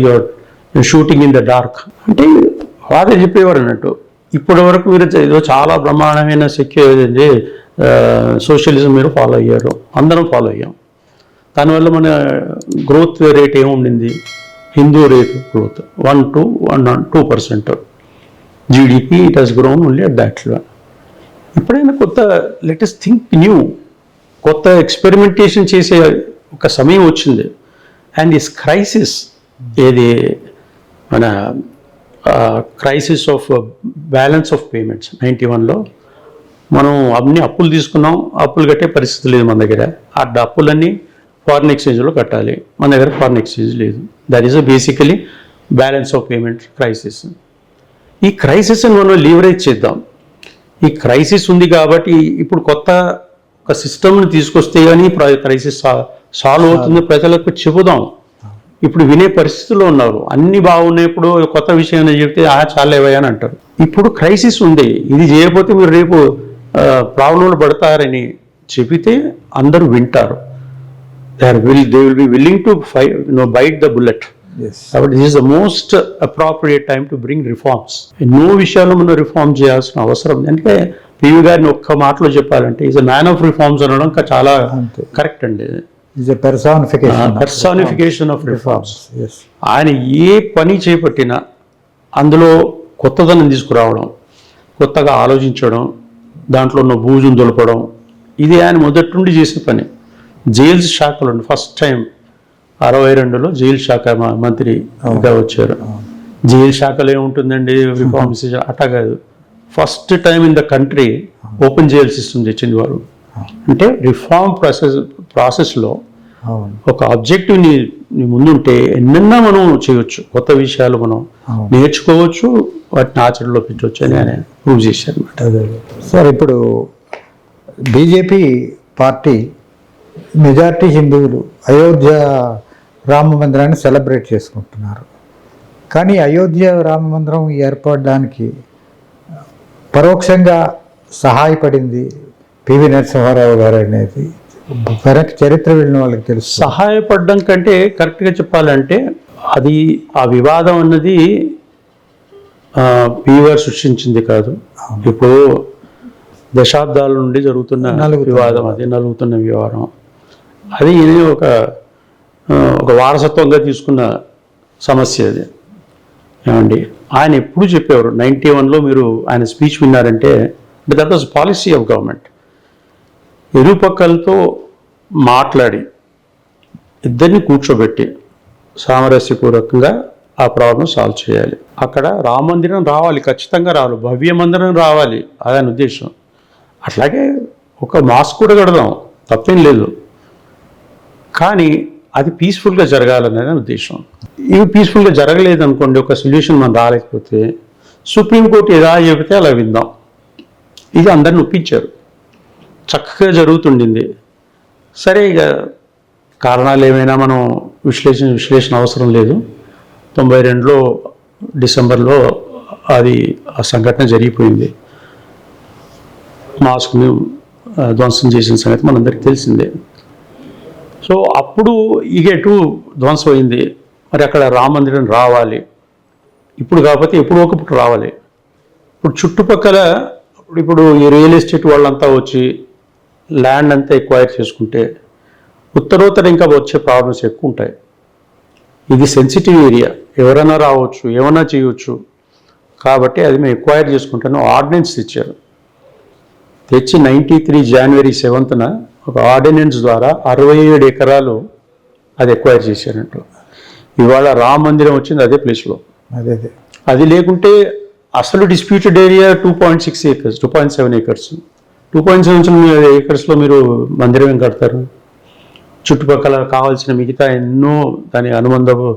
షూటింగ్ ఇన్ ద డార్క్ అంటే వాదే చెప్పేవారు అన్నట్టు. ఇప్పటి వరకు మీరు ఏదో చాలా బ్రహ్మాండమైన సోషలిజం మీరు ఫాలో అయ్యారు, అందరం ఫాలో అయ్యాం. దానివల్ల మన గ్రోత్ రేట్ ఏముండింది, Hindu rate growth 1-2%. GDP it has grown only at దాట్లో. ఎప్పుడైనా కొత్త లెటెస్ట్ థింక్ న్యూ, కొత్త ఎక్స్పెరిమెంటేషన్ చేసే ఒక సమయం వచ్చింది. అండ్ దిస్ క్రైసిస్ ఏది మన crisis of balance of payments 91లో మనం అన్ని అప్పులు తీసుకున్నాం, అప్పులు కట్టే పరిస్థితి లేదు మన దగ్గర. ఆ అప్పులన్నీ ఫారిన్ ఎక్స్చేంజ్లో కట్టాలి, మన దగ్గర ఫారిన్ ఎక్స్చేంజ్ లేదు. That is basically balance of payment crisis. ఈ క్రైసిస్ని మనం లీవరేజ్ చేద్దాం. ఈ క్రైసిస్ ఉంది కాబట్టి ఇప్పుడు కొత్త ఒక సిస్టమ్ని తీసుకొస్తే కానీ క్రైసిస్ సాల్వ్ అవుతుంది ప్రజలకు చెబుదాం. ఇప్పుడు వినే పరిస్థితుల్లో ఉన్నారు. అన్ని బాగున్నప్పుడు కొత్త విషయాన్ని చెప్తే చాలేవయ్యా అని అంటారు. ఇప్పుడు క్రైసిస్ ఉంది, ఇది చేయకపోతే మీరు రేపు ప్రాబ్లంలో పడతారని చెబితే అందరూ వింటారు. They will be willing to bite the bullet. కాబట్టి this is the most appropriate time to bring reforms. ఎన్నో విషయాల్లో మనం రిఫార్మ్ చేయాల్సిన అవసరం. అంటే పివి గారిని ఒక్క మాటలో చెప్పాలంటే is a man of reforms అనడం చాలా కరెక్ట్ అండి. Personification of reforms. ఆయన ఏ పని చేపట్టినా అందులో కొత్తదనం తీసుకురావడం, కొత్తగా ఆలోచించడం, దాంట్లో ఉన్న బూజును దులపడం, ఇది ఆయన మొదటి నుండి చేసే పని. జైల్స్ శాఖలో ఫస్ట్ టైం 62లో జైలు శాఖ మంత్రిగా వచ్చారు. జైలు శాఖలో ఏముంటుందండి రిఫార్మ్స్ అట్టా కాదు. First time in the country open jail system తెచ్చింది వారు. అంటే రిఫార్మ్ ప్రాసెస్లో ఒక ఆబ్జెక్టివ్ని ముందుంటే ఎన్నెన్నా మనం చేయొచ్చు, కొత్త విషయాలు మనం నేర్చుకోవచ్చు, వాటిని ఆచరణలో పెట్టవచ్చు అని ఆయన ప్రూవ్ చేశారు అనమాట. సార్, ఇప్పుడు బీజేపీ పార్టీ మెజారిటీ హిందువులు అయోధ్య రామ మందిరాన్ని సెలబ్రేట్ చేసుకుంటున్నారు. కానీ అయోధ్య రామ మందిరం ఏర్పడడానికి పరోక్షంగా సహాయపడింది పివి నరసింహారావు గారు అనేది వెనక్కి చరిత్ర వెళ్ళిన వాళ్ళకి తెలుసు. సహాయపడడం కంటే కరెక్ట్గా చెప్పాలంటే అది ఆ వివాదం అన్నది పివి గారు సృష్టించింది కాదు. ఇప్పుడు దశాబ్దాల నుండి జరుగుతున్న వివాదం, అది నలుగుతున్న వ్యవహారం. అది ఈయన ఒక వారసత్వంగా తీసుకున్న సమస్య అది. ఏమండి, ఆయన ఎప్పుడు చెప్పేవారు, 91లో మీరు ఆయన స్పీచ్ విన్నారంటే, that was policy of government. ఇరుపక్కలతో మాట్లాడి ఇద్దరిని కూర్చోబెట్టి సామరస్యపూర్వకంగా ఆ ప్రాబ్లం సాల్వ్ చేయాలి. అక్కడ రామ మందిరం రావాలి, ఖచ్చితంగా రావాలి, భవ్య మందిరం రావాలి, అదని ఉద్దేశం. అట్లాగే ఒక మాస్క్ కూడా కడదాం, తప్పేం లేదు, కానీ అది పీస్ఫుల్గా జరగాలనేది ఉద్దేశం. ఇవి పీస్ఫుల్గా జరగలేదు అనుకోండి, ఒక సొల్యూషన్ మనం రాలేకపోతే సుప్రీంకోర్టు ఎలా చెబితే అలా విందాం. ఇది అందరిని ఒప్పించారు, చక్కగా జరుగుతుండింది. సరే, ఇక కారణాలు ఏమైనా మనం విశ్లేషణ అవసరం లేదు. 92లో డిసెంబర్లో ఆ సంఘటన జరిగిపోయింది. మాస్క్ని ధ్వంసం చేసిన సంగతి మనందరికీ తెలిసిందే. సో అప్పుడు ఎటు ధ్వంసం అయింది. మరి అక్కడ రామ మందిరం రావాలి, ఇప్పుడు కాకపోతే ఎప్పుడు ఒకప్పుడు రావాలి. ఇప్పుడు చుట్టుపక్కల ఇప్పుడు ఈ రియల్ ఎస్టేట్ వాళ్ళంతా వచ్చి ల్యాండ్ అంతా ఎక్వైర్ చేసుకుంటే ఉత్తరోత్తర ఇంకా వచ్చే ప్రాబ్లమ్స్ ఎక్కువ ఉంటాయి. ఇది సెన్సిటివ్ ఏరియా, ఎవరైనా రావచ్చు, ఏమైనా చేయవచ్చు. కాబట్టి అది మేము ఎక్వైర్ చేసుకుంటాను ఆర్డినెన్స్ తెచ్చారు. తెచ్చి 93 జనవరి 7న ఒక ఆర్డినెన్స్ ద్వారా 67 ఎకరాలు అది ఎక్వైర్ చేశారంట. ఇవాళ రామ మందిరం వచ్చింది అదే ప్లేస్లో. అది లేకుంటే అసలు డిస్ప్యూటెడ్ ఏరియా 2.6 ఏకర్స్, 2.7 ఏకర్స్. 2.7 ఏకర్స్లో మీరు మందిరం ఏం కడతారు? చుట్టుపక్కల కావాల్సిన మిగతా ఎన్నో దాని అనుబంధము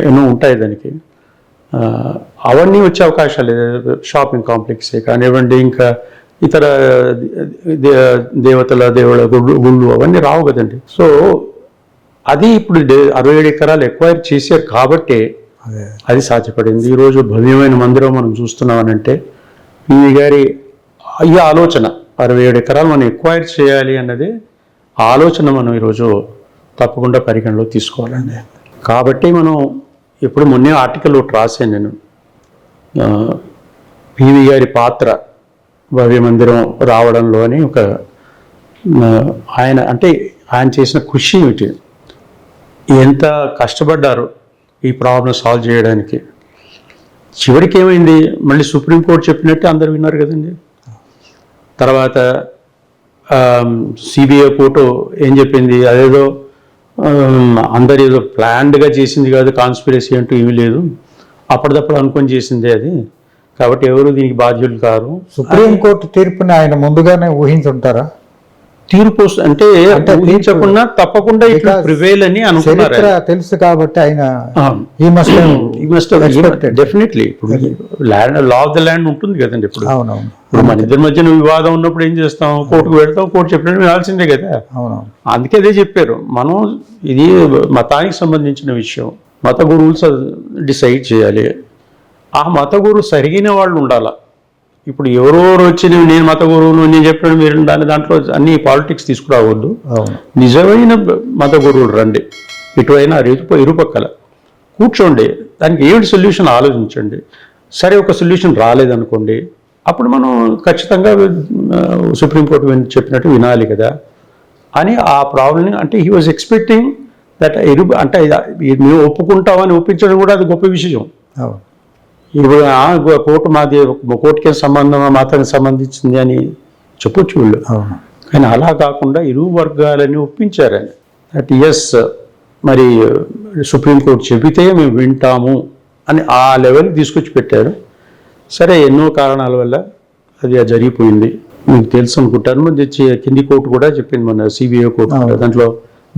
ఎన్నో ఉంటాయి దానికి. అవన్నీ వచ్చే అవకాశాలు, షాపింగ్ కాంప్లెక్సే కానివ్వండి, ఇంకా ఇతర దేవుళ్ళ గుళ్ళు అవన్నీ రావు కదండి. సో అది ఇప్పుడు 67 ఎకరాలు ఎక్వైర్ చేశారు కాబట్టి అది సాధ్యపడింది. ఈరోజు భవ్యమైన మందిరం మనం చూస్తున్నామనంటే పివి గారి ఈ ఆలోచన 67 ఎకరాలు మనం ఎక్వైర్ చేయాలి అన్నది ఆలోచన మనం ఈరోజు తప్పకుండా పరిగణలో తీసుకోవాలండి. కాబట్టి మనం ఇప్పుడు మొన్నే ఆర్టికల్ ఒకటి రాశాను నేను, పివి గారి పాత్ర భవ్య మందిరం రావడంలో అని. ఆయన చేసిన కృషి ఏమిటి, ఎంత కష్టపడ్డారు ఈ ప్రాబ్లం సాల్వ్ చేయడానికి. చివరికి ఏమైంది, మళ్ళీ సుప్రీంకోర్టు చెప్పినట్టు అందరు విన్నారు కదండి. తర్వాత సిబిఐ కోర్టు ఏం చెప్పింది, అదేదో అందరు ఏదో ప్లాన్డ్గా చేసింది కాదు, కాన్స్పిరసీ అంటూ ఏమీ లేదు, అప్పటిదప్పుడు అనుకొని చేసిందే అది, కాబట్టి ఎవరు దీనికి బాధ్యులు కారు. సుప్రీంకోర్టు తీర్పుని ఆయన ముందుగానే ఊహించుంటారా? తీర్పు అంటే ఊహించకుండా తప్పకుండా ఇట్లా ప్రివేల్ అని అనుకున్నారు. తెలుసు కాబట్టి ఆయన డెఫినెట్లీ ఇప్పుడు land law of the land ఉంటుంది కదండి. ఇప్పుడు మన ఇద్దరి మధ్యన వివాదం ఉన్నప్పుడు ఏం చేస్తాం, కోర్టుకు వెళ్తాం, కోర్టు చెప్పినట్టు వినాల్సిందే కదా. అందుకే అదే చెప్పారు, మనం ఇది మతానికి సంబంధించిన విషయం, మత గురువులు డిసైడ్ చేయాలి. ఆ మత గురువు సరిగిన వాళ్ళు ఉండాలా. ఇప్పుడు ఎవరెవరు వచ్చి నేను మత గురువును నేను చెప్పాను మీరు దాంట్లో అన్ని పాలిటిక్స్ తీసుకురావద్దు. నిజమైన మత గురువులు రండి, ఇటువైనా ఇరుపక్కల కూర్చోండి, దానికి ఏమిటి సొల్యూషన్ ఆలోచించండి. సరే, ఒక సొల్యూషన్ రాలేదనుకోండి, అప్పుడు మనం ఖచ్చితంగా సుప్రీంకోర్టు చెప్పినట్టు వినాలి కదా అని ఆ ప్రాబ్లమ్ని. అంటే హీ వాజ్ ఎక్స్పెక్టింగ్ దట్ అంటే మేము ఒప్పుకుంటామని ఒప్పించడం కూడా అది గొప్ప విషయం. ఇప్పుడు కోర్టు మాది కోర్టుకే సంబంధం, మతానికి సంబంధించింది అని చెప్పొచ్చు వీళ్ళు. కానీ అలా కాకుండా ఇరు వర్గాలని ఒప్పించారని. దట్ ఎస్, మరి సుప్రీంకోర్టు చెబితే మేము వింటాము అని ఆ లెవెల్కి తీసుకొచ్చి పెట్టారు. సరే, ఎన్నో కారణాల వల్ల అది జరిగిపోయింది, మీకు తెలుసు అనుకుంటాను. కింది కోర్టు కూడా చెప్పింది, మన సిబిఐ కోర్టు, దాంట్లో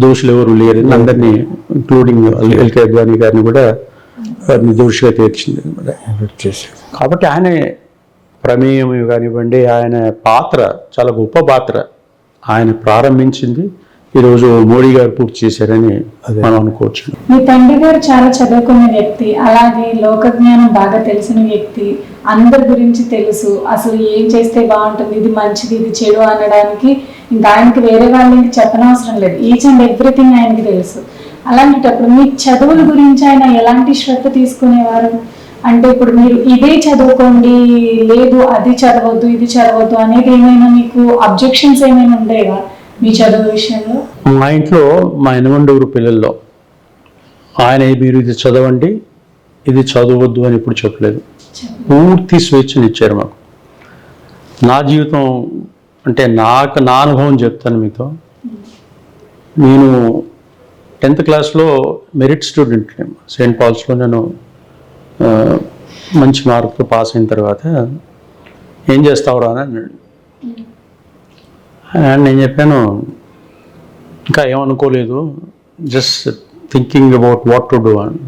దోషులు ఎవరు లేరు, అందరినీ ఇంక్లూడింగ్ ఎల్కే అద్వానీ గారిని కూడా నిర్దోషిగా తీర్చింది. కాబట్టి ఆయన ప్రమేయం కానివ్వండి, ఆయన పాత్ర చాలా గొప్ప పాత్ర. ఆయన ప్రారంభించింది ఈరోజు మోడీ గారు పూర్తి చేశారని మనం అనుకోవచ్చు. మీ తండ్రి గారు చాలా చదువుకున్న వ్యక్తి, అలాగే లోక జ్ఞానం బాగా తెలిసిన వ్యక్తి, అందరి గురించి తెలుసు, అసలు ఏం చేస్తే బాగుంటుంది, ఇది మంచిది ఇది చెడు అనడానికి ఇంకా ఆయనకి వేరే వాళ్ళకి చెప్పనవసరం లేదు. ఈచ్ అండ్ ఎవ్రీథింగ్ ఆయనకి తెలుసు. అలాంటప్పుడు మీ చదువుల గురించి ఆయన ఎలాంటి శ్రద్ధ తీసుకునేవారు? అంటే ఇప్పుడు మీరు ఇదే చదువుకోండి, లేదు అది చదవద్దు ఇది చదవద్దు అనేది ఏమైనా మీకు అబ్జెక్షన్స్ ఏమైనా ఉండేవా మీ చదువు విషయంలో? మా ఇంట్లో మా ఎనమండూరు పిల్లల్లో ఆయన మీరు ఇది చదవండి ఇది చదవద్దు అని ఇప్పుడు చెప్పలేదు. పూర్తి స్వేచ్ఛను ఇచ్చారు మాకు. నా జీవితం అంటే నా అనుభవం చెప్తాను మీతో. నేను 10th క్లాస్లో మెరిట్ స్టూడెంట్, సెయింట్ పాల్స్లో నేను మంచి మార్కుతో పాస్ అయిన తర్వాత ఏం చేస్తావురా అని అన్నాడు. అండ్ నేను చెప్పాను ఇంకా ఏమనుకోలేదు, just thinking about what to do అని.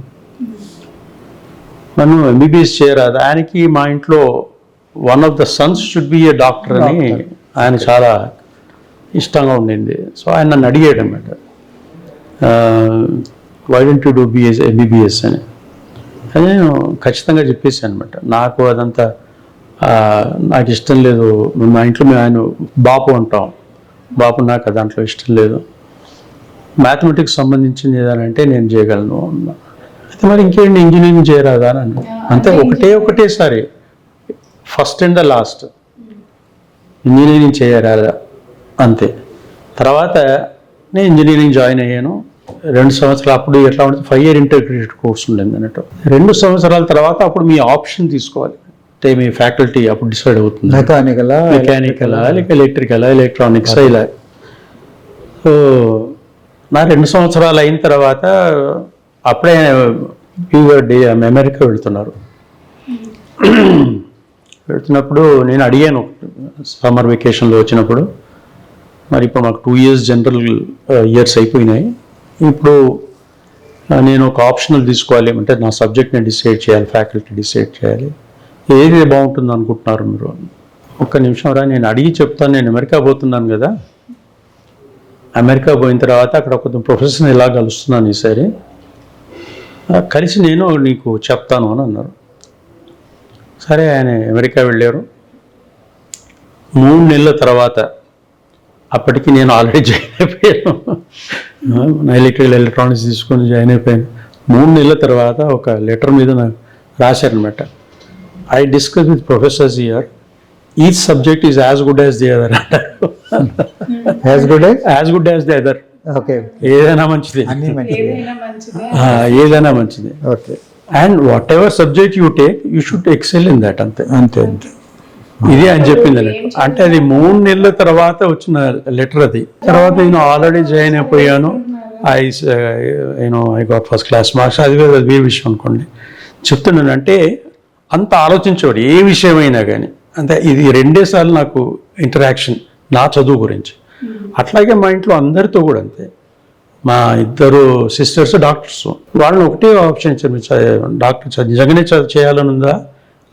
నన్ను ఎంబీబీఎస్ చేయరాదు. ఆయనకి మా ఇంట్లో one of the sons should be a doctor అని ఆయన చాలా ఇష్టంగా ఉండింది. సో ఆయన నన్ను అడిగాడు అన్నమాట, why don't you do MBBS అని. అది నేను ఖచ్చితంగా చెప్పేసాను అనమాట. నాకు అదంతా నాకు ఇష్టం లేదు. మా ఇంట్లో మేము ఆయన బాపు అంటాం, బాపు నాకు దాంట్లో ఇష్టం లేదు. మ్యాథమెటిక్స్ సంబంధించింది ఏదంటే నేను చేయగలను. అయితే మరి ఇంకేంటి ఇంజనీరింగ్ చేయరాదా అని అన్నాను. అంతే, ఒకటేసారి first and the last engineering చేయరాదా అంతే. తర్వాత నేను ఇంజనీరింగ్ జాయిన్ అయ్యాను. 2 సంవత్సరాలు అప్పుడు ఎట్లా ఉంటుంది, 5 year ఇంటిగ్రేటెడ్ కోర్స్ ఉండేది అన్నట్టు. 2 సంవత్సరాల తర్వాత అప్పుడు మీ ఆప్షన్ తీసుకోవాలి, అంటే మీ ఫ్యాకల్టీ అప్పుడు డిసైడ్ అవుతుంది, మెకానికలా లేక ఎలక్ట్రికలా ఎలక్ట్రానిక్స్ ఇలా. సో నా 2 సంవత్సరాలు అయిన తర్వాత అప్పుడే అమెరికా వెళ్తున్నప్పుడు నేను అడిగాను సమ్మర్ వెకేషన్లో వచ్చినప్పుడు, మరి ఇప్పుడు మాకు 2 years జనరల్ ఇయర్స్ అయిపోయినాయి, ఇప్పుడు నేను ఒక ఆప్షనల్ తీసుకోవాలి అంటే నా సబ్జెక్ట్ని డిసైడ్ చేయాలి, ఫ్యాకల్టీ డిసైడ్ చేయాలి, ఏది బాగుంటుంది అనుకుంటున్నారు మీరు? ఒక్క నిమిషం రా, నేను అడిగి చెప్తాను. నేను అమెరికా పోతున్నాను కదా, అమెరికా పోయిన తర్వాత అక్కడ కొంచెం ప్రొఫెసర్ని ఇలా కలుస్తున్నాను, ఈసారి కలిసి నేను నీకు చెప్తాను అని అన్నారు. సరే, ఆయన అమెరికా వెళ్ళారు. 3 నెలల తర్వాత, అప్పటికి నేను ఆల్రెడీ జాయిన్ అయిపోయాను, ఎలక్ట్రికల్ ఎలక్ట్రానిక్స్ తీసుకొని జాయిన్ అయిపోయాను. 3 నెలల తర్వాత ఒక లెటర్ మీద నాకు రాశారనమాట, I discuss with professors here, each subject is as good as the other అంటారు. As good as the other. Okay, ఏదైనా మంచిది, ఏదైనా మంచిది. Okay, and whatever subject you take you should excel in that. అంతే అంతే అంతే, ఇది అని చెప్పింది అన్నట్టు. అంటే అది 3 నెలల తర్వాత వచ్చిన లెటర్ అది. తర్వాత నేను ఆల్రెడీ జాయిన్ అయిపోయాను, I got first class marks. అది వేరే విషయం అనుకోండి. చెప్తున్నాను అంటే అంత ఆలోచించేవాడు ఏ విషయమైనా కానీ. అంటే ఇది 2 సార్లు నాకు ఇంటరాక్షన్ నా చదువు గురించి. అట్లాగే మా ఇంట్లో అందరితో కూడా అంతే. మా 2 సిస్టర్స్ డాక్టర్స్, వాళ్ళని ఒకటే ఆప్షన్ ఇచ్చారు, డాక్టర్ నిజంగానే చేయాలని ఉందా,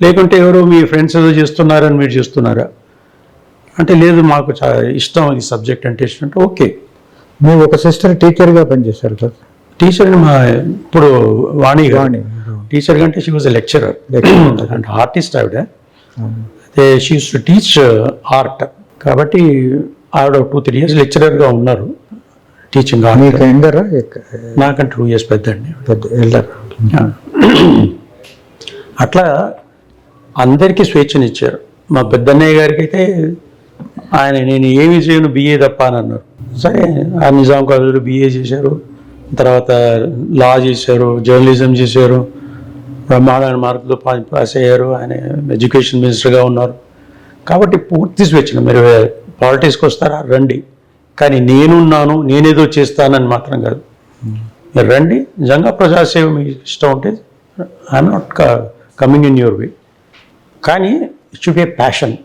లేకుంటే ఎవరో మీ ఫ్రెండ్స్ ఏదో చేస్తున్నారని మీరు చేస్తున్నారా అంటే, లేదు మాకు చాలా ఇష్టం ఈ సబ్జెక్ట్ అంటే ఇష్టం అంటే ఓకే. మీరు ఒక సిస్టర్ టీచర్గా పనిచేశారు కదా? టీచర్ మా ఇప్పుడు వాణి టీచర్ కంటే షీ వాజ్ ఎ లెక్చరర్ అంటే ఆర్టిస్ట్ ఆవిడ. అయితే she use to teach art, కాబట్టి ఆవిడ 2-3 years లెక్చరర్గా ఉన్నారు టీచింగ్. నాకంటే 2 years పెద్ద అండి, పెద్ద ఎల్డర్. అట్లా అందరికీ స్వేచ్ఛనిచ్చారు. మా పెద్దన్నయ్య గారికి అయితే ఆయన నేను ఏమి చేయను BA తప్ప అని అన్నారు. సరే, ఆ నిజాం కాలేజీలో BA చేశారు, తర్వాత లా చేశారు, జర్నలిజం చేశారు, బ్రహ్మాండమైన మార్కులతో పాస్ అయ్యారు. ఆయన ఎడ్యుకేషన్ మినిస్టర్గా ఉన్నారు. కాబట్టి పూర్తి స్వేచ్ఛ. మీరు పాలిటిక్స్కి వస్తారా రండి, కానీ నేనున్నాను నేనేదో చేస్తానని మాత్రం కాదు. మీరు రండి, నిజంగా ప్రజాసేవ మీకు ఇష్టం ఉంటే I'm not coming in your way, కానీ it should be a passion.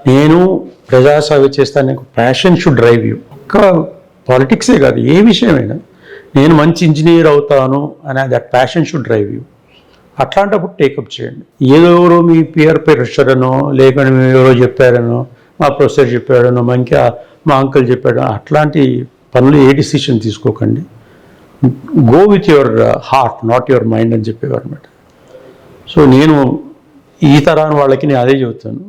నేను ప్రజాసేవ చేస్తాను, నాకు ప్యాషన్ షుడ్ డ్రైవ్ యూ. ఒక్క పాలిటిక్సే కాదు, ఏ విషయమైనా నేను మంచి ఇంజనీర్ అవుతాను అని that passion should drive you. అట్లాంటప్పుడు టేకప్ చేయండి. ఏదో ఎవరో మీ పియర్ ప్రెషర్ అనో, లేకుంటే మీరు ఎవరో చెప్పారనో, మా ప్రొఫెసర్ చెప్పాడనో, మా అంకుల్ చెప్పాడో, అట్లాంటి పనులు ఏ డిసిషన్ తీసుకోకండి. Go with your heart, not your mind అని చెప్పేవారు అనమాట. సో నేను ఈ తరాన్ని వాళ్ళకి నేను అదే చెబుతాను.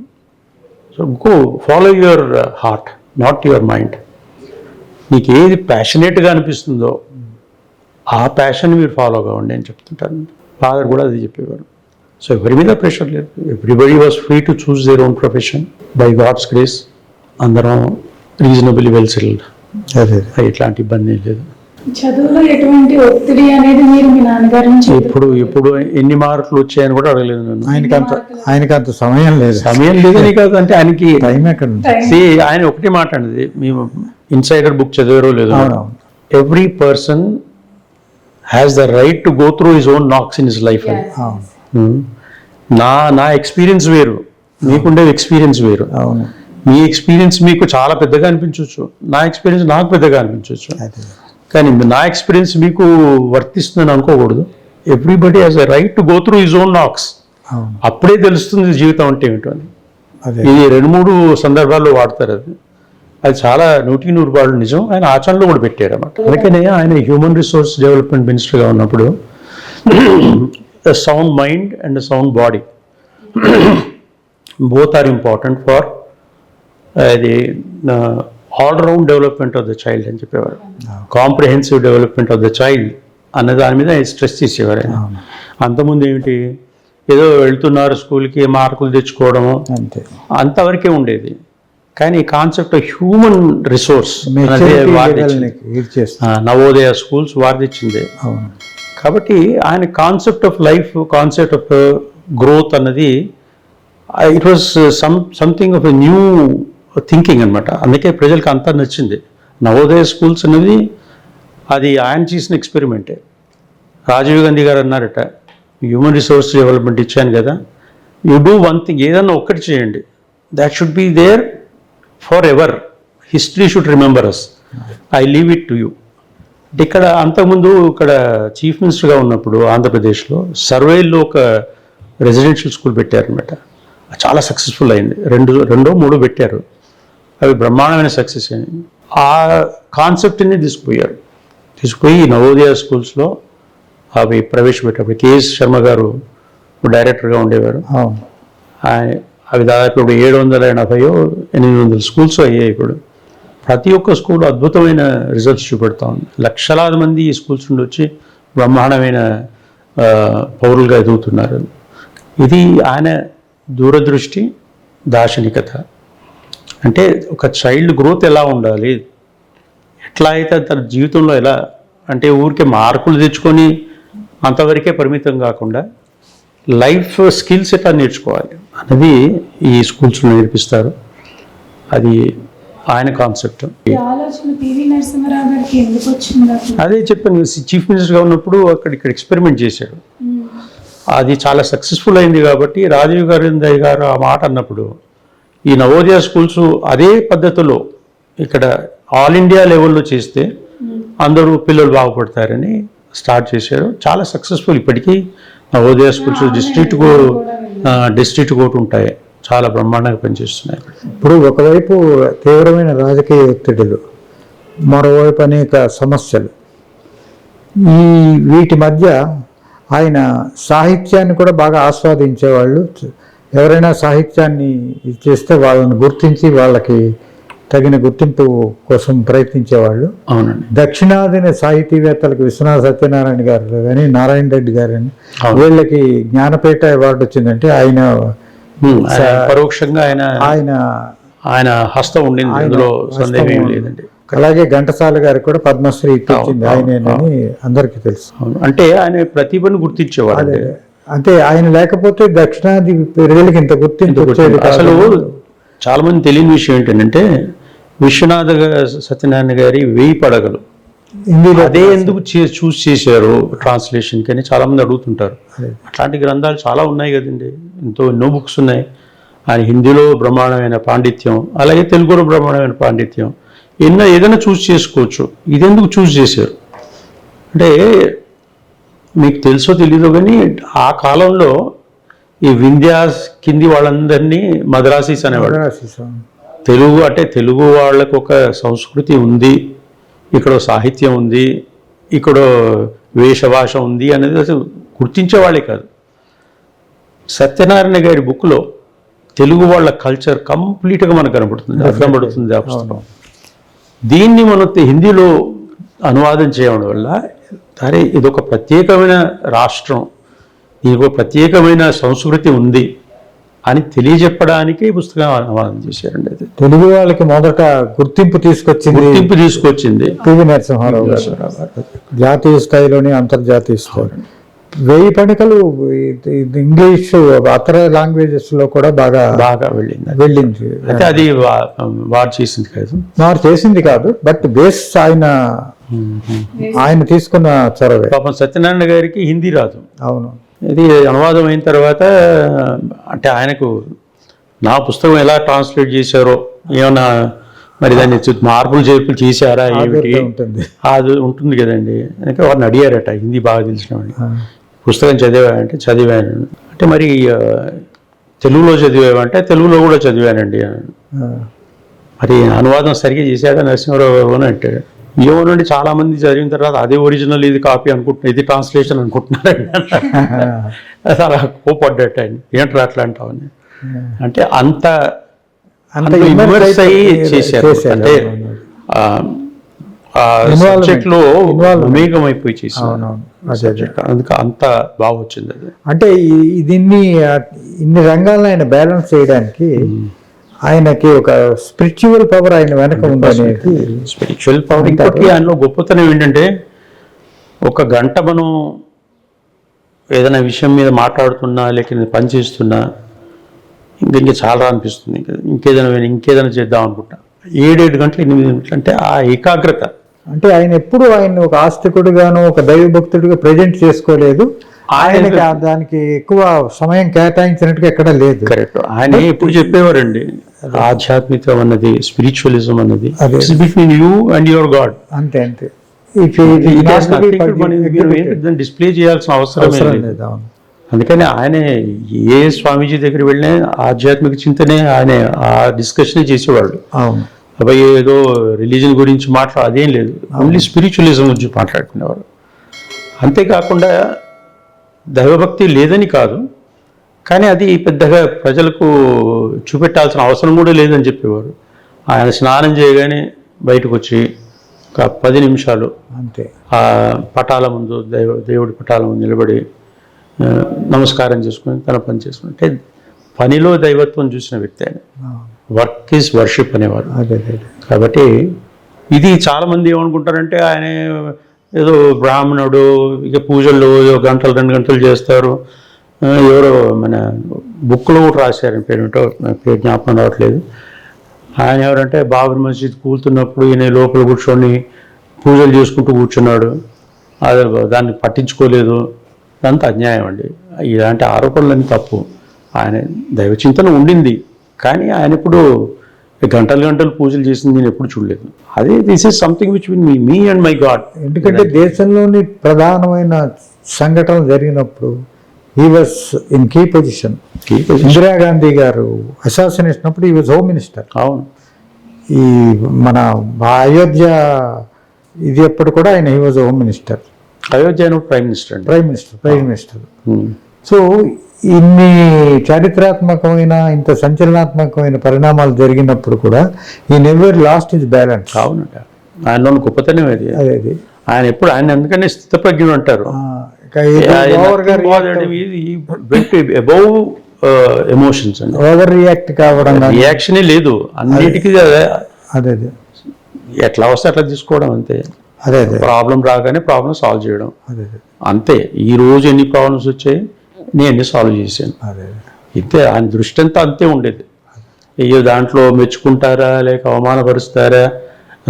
So go follow your heart, not your mind. నీకు ఏది ప్యాషనేట్గా అనిపిస్తుందో ఆ ప్యాషన్ మీరు ఫాలో కావండి అని చెప్తుంటాను. ఫాదర్ కూడా అది చెప్పేవారు. సో ఎవరి మీద ప్రెషర్ లేదు. Everybody was free to choose their own profession. By God's grace అందరం రీజనబుల్లీ వెల్ సెటిల్డ్. అదే ఇట్లాంటి ఇబ్బంది ఏం లేదు. చదువులో ఎటువంటి ఒత్తిడి అనేది మీరు మీ నాన్నగారి నుంచి ఇప్పుడు ఎన్ని మార్కులు వచ్చాయని కూడా అడగలేదు నన్ను. ఆయనకంత సమయం లేదు. సమయం లేదని కాదు, అంటే ఆయనకి టైం ఎక్కడ ఉంది? ఆయన ఒకటే మాట అండి, మేము ఇన్సైడర్ బుక్ చదివారో లేదు, every person has the right to go through his own knocks in his life. నా ఎక్స్పీరియన్స్ వేరు, మీకుండే ఎక్స్పీరియన్స్ వేరు. అవును. మీ ఎక్స్పీరియన్స్ మీకు చాలా పెద్దగా అనిపించవచ్చు, నా ఎక్స్పీరియన్స్ నాకు పెద్దగా అనిపించవచ్చు. కానీ నా ఎక్స్పీరియన్స్ మీకు వర్తిస్తుందని అనుకోకూడదు. Everybody has a right to go through his own knocks. అప్పుడే తెలుస్తుంది జీవితం అంటే ఏమిటో అని. ఇది 2-3 సందర్భాల్లో వాడతారు. అది చాలా 100% నిజం. ఆయన ఆచరణలో కూడా పెట్టారు అన్నమాట. అందుకనే ఆయన హ్యూమన్ రిసోర్స్ డెవలప్మెంట్ మినిస్టర్గా ఉన్నప్పుడు sound mind and sound body both are important for అది all round development of the child అని చెప్పేవారు. Comprehensive development of the child అన్న దాని మీద స్ట్రెస్ చేసేవారు ఆయన. అంతకుముందు ఏమిటి, ఏదో వెళ్తున్నారు స్కూల్కి, మార్కులు తెచ్చుకోవడము అంతవరకే ఉండేది. కానీ concept of human resource Navodaya schools వారు తెచ్చిందే. కాబట్టి ఆయన concept of life, concept of growth అన్నది it was something of a new thinking అనమాట. అందుకే ప్రజలకు అంతా నచ్చింది. నవోదయ స్కూల్స్ అనేది అది ఆయన చేసిన ఎక్స్పెరిమెంటే. రాజీవ్ గాంధీ గారు అన్నారట, హ్యూమన్ రిసోర్స్ డెవలప్మెంట్ ఇచ్చాను కదా, యూ డూ వన్ థింగ్, ఏదన్నా ఒక్కటి చేయండి, that should be there for ever, history should remember us, I leave it to you. ఇక్కడ అంతకుముందు ఇక్కడ చీఫ్ మినిస్టర్గా ఉన్నప్పుడు ఆంధ్రప్రదేశ్లో సర్వేల్లో ఒక రెసిడెన్షియల్ స్కూల్ పెట్టారనమాట. చాలా సక్సెస్ఫుల్ అయింది. 2-3 పెట్టారు. అవి బ్రహ్మాండమైన సక్సెస్ అయింది. ఆ కాన్సెప్ట్ని తీసుకుపోయి నవోదయ స్కూల్స్లో అవి ప్రవేశపెట్టారు. కేఎస్ శర్మ గారు డైరెక్టర్గా ఉండేవారు. అవి దాదాపు ఇప్పుడు 780-800 స్కూల్స్ అయ్యాయి. ఇప్పుడు ప్రతి ఒక్క స్కూల్ అద్భుతమైన రిజల్ట్స్ చూపెడతా ఉంది. లక్షలాది మంది ఈ స్కూల్స్ నుండి వచ్చి బ్రహ్మాండమైన పౌరులుగా ఎదుగుతున్నారు. ఇది ఆయన దూరదృష్టి, దార్శనికత. అంటే ఒక చైల్డ్ గ్రోత్ ఎలా ఉండాలి, ఎట్లా అయితే తన జీవితంలో ఎలా, అంటే ఊరికే మార్కులు తెచ్చుకొని అంతవరకే పరిమితం కాకుండా లైఫ్ స్కిల్స్ ఎట్లా నేర్చుకోవాలి అనేది ఈ స్కూల్స్లో నేర్పిస్తారు. అది ఆయన కాన్సెప్ట్. అదే చెప్పాను, చీఫ్ మినిస్టర్గా ఉన్నప్పుడు ఇక్కడ ఎక్స్పెరిమెంట్ చేశాడు. అది చాలా సక్సెస్ఫుల్ అయింది. కాబట్టి రాజీవ్ గాంధీ గారు ఆ మాట అన్నప్పుడు ఈ నవోదయ స్కూల్స్ అదే పద్ధతిలో ఇక్కడ ఆల్ ఇండియా లెవెల్లో చేస్తే అందరూ పిల్లలు బాగుపడతారని స్టార్ట్ చేశారు. చాలా సక్సెస్ఫుల్. ఇప్పటికీ నవోదయ స్కూల్స్ డిస్ట్రిక్ట్ కోర్టు ఉంటాయి, చాలా బ్రహ్మాండంగా పనిచేస్తున్నాయి. ఇప్పుడు ఒకవైపు తీవ్రమైన రాజకీయ ఒత్తిడులు, మరోవైపు అనేక సమస్యలు, వీటి మధ్య ఆయన సాహిత్యాన్ని కూడా బాగా ఆస్వాదించేవాళ్ళు. ఎవరైనా సాహిత్యాన్ని చేస్తే వాళ్ళని గుర్తించి వాళ్ళకి తగిన గుర్తింపు కోసం ప్రయత్నించేవాళ్ళు. అవునండి. దక్షిణాదిన సాహితీవేత్తలకు విశ్వనాథ సత్యనారాయణ గారు కానీ, నారాయణ రెడ్డి గారు అని, వీళ్ళకి జ్ఞానపీఠ అవార్డు వచ్చిందంటే ఆయన పరోక్షంగా ఆయన హస్తం ఉండింది, అందులో సందేహం ఏం లేదండి. అలాగే ఘంటసాల గారికి కూడా పద్మశ్రీ ఇచ్చింది ఆయనేనని అందరికీ తెలుసు. అంటే ఆయన ప్రతిభను గుర్తించేవాడు. అంటే ఆయన లేకపోతే దక్షిణాది ప్రజలకు ఇంత గుర్తింపు వచ్చేది. అసలు చాలా మంది తెలియని విషయం ఏంటంటే విశ్వనాథ సత్యనారాయణ గారి 1000 పడగలు హిందీలో అదే ఎందుకు చూస్ చేశారు ట్రాన్స్లేషన్ అని చాలా మంది అడుగుతుంటారు. అట్లాంటి గ్రంథాలు చాలా ఉన్నాయి కదండి, ఎన్నో బుక్స్ ఉన్నాయి. ఆయన హిందీలో బ్రహ్మాండమైన పాండిత్యం, అలాగే తెలుగులో బ్రహ్మాండమైన పాండిత్యం, ఏదైనా చూస్ చేసుకోవచ్చు. ఇదెందుకు చూస్ చేశారు అంటే మీకు తెలుసో తెలీదో కానీ ఆ కాలంలో ఈ వింధ్యాస్ కింది వాళ్ళందరినీ మద్రాసీస్ అనేవాడు. తెలుగు అంటే తెలుగు వాళ్ళకు ఒక సంస్కృతి ఉంది, ఇక్కడ సాహిత్యం ఉంది, ఇక్కడ వేషభాష ఉంది అనేది అసలు గుర్తించేవాళ్ళే కాదు. సత్యనారాయణ గారి బుక్లో తెలుగు వాళ్ళ కల్చర్ కంప్లీట్గా మనకు కనబడుతుంది, అర్థం పడుతుంది ఆ పుస్తకం. దీన్ని మనం హిందీలో అనువాదం చేయడం వల్ల అరే ఇదొక ప్రత్యేకమైన రాష్ట్రం, దీనికి ఒక ప్రత్యేకమైన సంస్కృతి ఉంది అని తెలియజెప్పడానికి ఈ పుస్తకం అనువాదం చేశారండి. అది తెలుగు వాళ్ళకి మొదట గుర్తింపు తీసుకొచ్చింది పివి నరసింహారావు గారు. జాతీయ స్థాయిలోని అంతర్జాతీయ స్థాయిలో 1000 పణికలు ఇంగ్లీష్ అతర లాంగ్వేజెస్ లో కూడా బాగా వెళ్ళింది. అయితే అది వారు చేసింది కాదు, బట్ బేస్ ఆయన తీసుకున్న చొరవే. పాపం సత్యనారాయణ గారికి హిందీ రాదు. అవును. ఇది అనువాదం అయిన తర్వాత అంటే ఆయనకు నా పుస్తకం ఎలా ట్రాన్స్లేట్ చేశారో ఏమన్నా మరి దాన్ని మార్పులు చేర్పులు చేశారా ఏమిటి అది ఉంటుంది కదండి. అంటే వారిని అడిగారట హిందీ బాగా తెలిసిన వాడిని, పుస్తకం చదివానంటే చదివాను అంటే మరి తెలుగులో చదివామంటే తెలుగులో కూడా చదివానండి. మరి అనువాదం సరిగ్గా చేశాడా నరసింహారావు గారు అని అంటాడు. ఏమోనండి చాలా మంది చదివిన తర్వాత అదే ఒరిజినల్ ఇది కాపీ అనుకుంటున్నారు, ఇది ట్రాన్స్లేషన్ అనుకుంటున్నారండి. అలా కోపడ్డట ఆయన, ఏంట్రా అట్లా అంటావని. అంటే అంత ఇన్వర్స్ అయ్యి చేశారు. అంటే సబ్జెక్ట్ లో మమేకం అయిపోయి చేశారు. అందుకే అంత బాగా వచ్చింది అది. అంటే ఇన్ని రంగాలను ఆయన బ్యాలెన్స్ చేయడానికి ఆయనకి ఒక స్పిరిచువల్ పవర్ ఆయన వెనక ఉందనేది. Spiritual power. ఇంకోటి ఆయనలో గొప్పతనం ఏంటంటే ఒక గంట మనం ఏదైనా విషయం మీద మాట్లాడుతున్నా లేక పని చేస్తున్నా ఇంకా చాలా అనిపిస్తుంది, ఇంకేదైనా చేద్దాం అనుకుంటా. 7 గంటలు 8 గంటలు అంటే ఆ ఏకాగ్రత. అంటే ఆయన ఎప్పుడు ఆయన ఒక ఆస్తికుడుగాను ఒక దైవభక్తుడిగా ప్రజెంట్ చేసుకోలేదు. ఆయనకి దానికి ఎక్కువ సమయం కేటాయించినట్టుగా ఎక్కడ లేదు. కరెక్ట్. ఆయన ఎప్పుడు చెప్పేవారండి ఆధ్యాత్మికం అన్నది, స్పిరిచువలిజం అన్నది between you and your God. అంతే అంతే. డిస్ప్లే చేయాల్సిన అవసరం లేదు. అందుకని ఆయన ఏ స్వామీజీ దగ్గర వెళ్ళినా ఆధ్యాత్మిక చింతనే ఆయన ఆ డిస్కషన్ చేసేవాళ్ళు. అబ్బాయి ఏదో రిలీజన్ గురించి అదేం లేదు, ఓన్లీ స్పిరిచువలిజం గురించి మాట్లాడుకునేవారు. అంతేకాకుండా దైవభక్తి లేదని కాదు, కానీ అది పెద్దగా ప్రజలకు చూపెట్టాల్సిన అవసరం కూడా లేదని చెప్పేవారు. ఆయన స్నానం చేయగానే బయటకు వచ్చి ఒక 10 నిమిషాలు అంతే ఆ పటాల ముందు దేవుడి పటాల ముందు నిలబడి నమస్కారం చేసుకుని తన పని చేసుకుని, అంటే పనిలో దైవత్వం చూసిన వ్యక్తి ఆయన. వర్క్ ఈజ్ వర్షిప్ అనేవారు. కాబట్టి ఇది చాలామంది ఏమనుకుంటారంటే ఆయన ఏదో బ్రాహ్మణుడు, ఇక పూజల్లో 2 గంటలు చేస్తారు. ఎవరో మన బుక్లో కూడా రాశారు, పేరు జ్ఞాపకం రావట్లేదు. ఆయన ఎవరంటే బాబర్ మసీద్ కూలుతున్నప్పుడు ఈయన లోపల కూర్చొని పూజలు చేసుకుంటూ కూర్చున్నాడు, దాన్ని పట్టించుకోలేదు. అంత అన్యాయం అండి. ఇలాంటి ఆరోపణలన్నీ తప్పు. ఆయన దైవచింతన ఉండింది, కానీ ఆయన ఇప్పుడు గంటలు పూజలు చేసింది నేను ఎప్పుడు చూడలేదు. అదే this is something which will me and my God. ఎందుకంటే దేశంలోని ప్రధానమైన సంఘటనలు జరిగినప్పుడు he was in key position. Indira Gandhi గారు అసాసినేషన్ అప్పుడు హీ వాజ్ హోమ్ మినిస్టర్. అవును. ఈ మన అయోధ్య ఇది అప్పుడు కూడా ఆయన he was home minister. Ayodhya prime minister. So ఇన్ని చారిత్రాత్మకమైన ఇంత సంచలనాత్మకమైన పరిణామాలు జరిగినప్పుడు కూడా ఈ నెవర్ లాస్ట్ హిస్ బ్యాలెన్స్. అవునంట. ఆయనలోని గొప్పతనం అది. ఆయన ఎప్పుడు ఆయన ఎందుకంటే స్థితప్రజ్ఞుడు అంటారు. ఎమోషన్స్ అండి. ఓవర్ రియాక్ట్ కావడం, రియాక్షనే లేదు అన్నిటికీ. అదే ఎట్లా వస్తే అట్లా తీసుకోవడం అంతే. ప్రాబ్లం రాగానే ప్రాబ్లం సాల్వ్ చేయడం అంతే. ఈ రోజు ఎన్ని ప్రాబ్లమ్స్ వచ్చాయి, నేను ఎన్ని సాల్వ్ చేశాను ఇంతే. ఆయన దృష్టి అంతా అంతే ఉండేది. అయ్యో దాంట్లో మెచ్చుకుంటారా లేక అవమానపరుస్తారా,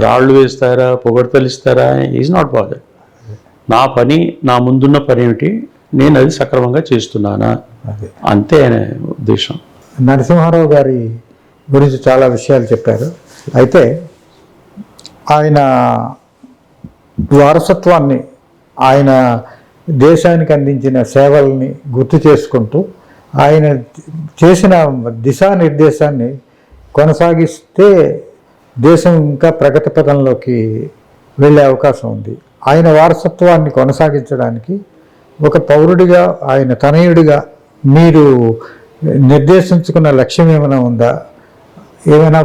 రాళ్ళు వేస్తారా, పొగడ్తలు ఇస్తారా, ఈజ్ నాట్ బాదర్. నా పని, నా ముందున్న పని ఏమిటి, నేను అది సక్రమంగా చేస్తున్నానా, అంతే ఆయన ఉద్దేశం. నరసింహారావు గారి గురించి చాలా విషయాలు చెప్పారు. అయితే ఆయన వారసత్వాన్ని, ఆయన దేశానికి అందించిన సేవల్ని గుర్తు చేసుకుంటూ ఆయన చేసిన దిశానిర్దేశాన్ని కొనసాగిస్తే దేశం ఇంకా ప్రగతి పథంలోకి వెళ్ళే అవకాశం ఉంది. ఆయన వారసత్వాన్ని కొనసాగించడానికి ఒక పౌరుడిగా, ఆయన తనయుడిగా మీరు నిర్దేశించుకున్న లక్ష్యం ఏమైనా ఉందా? ఏమైనా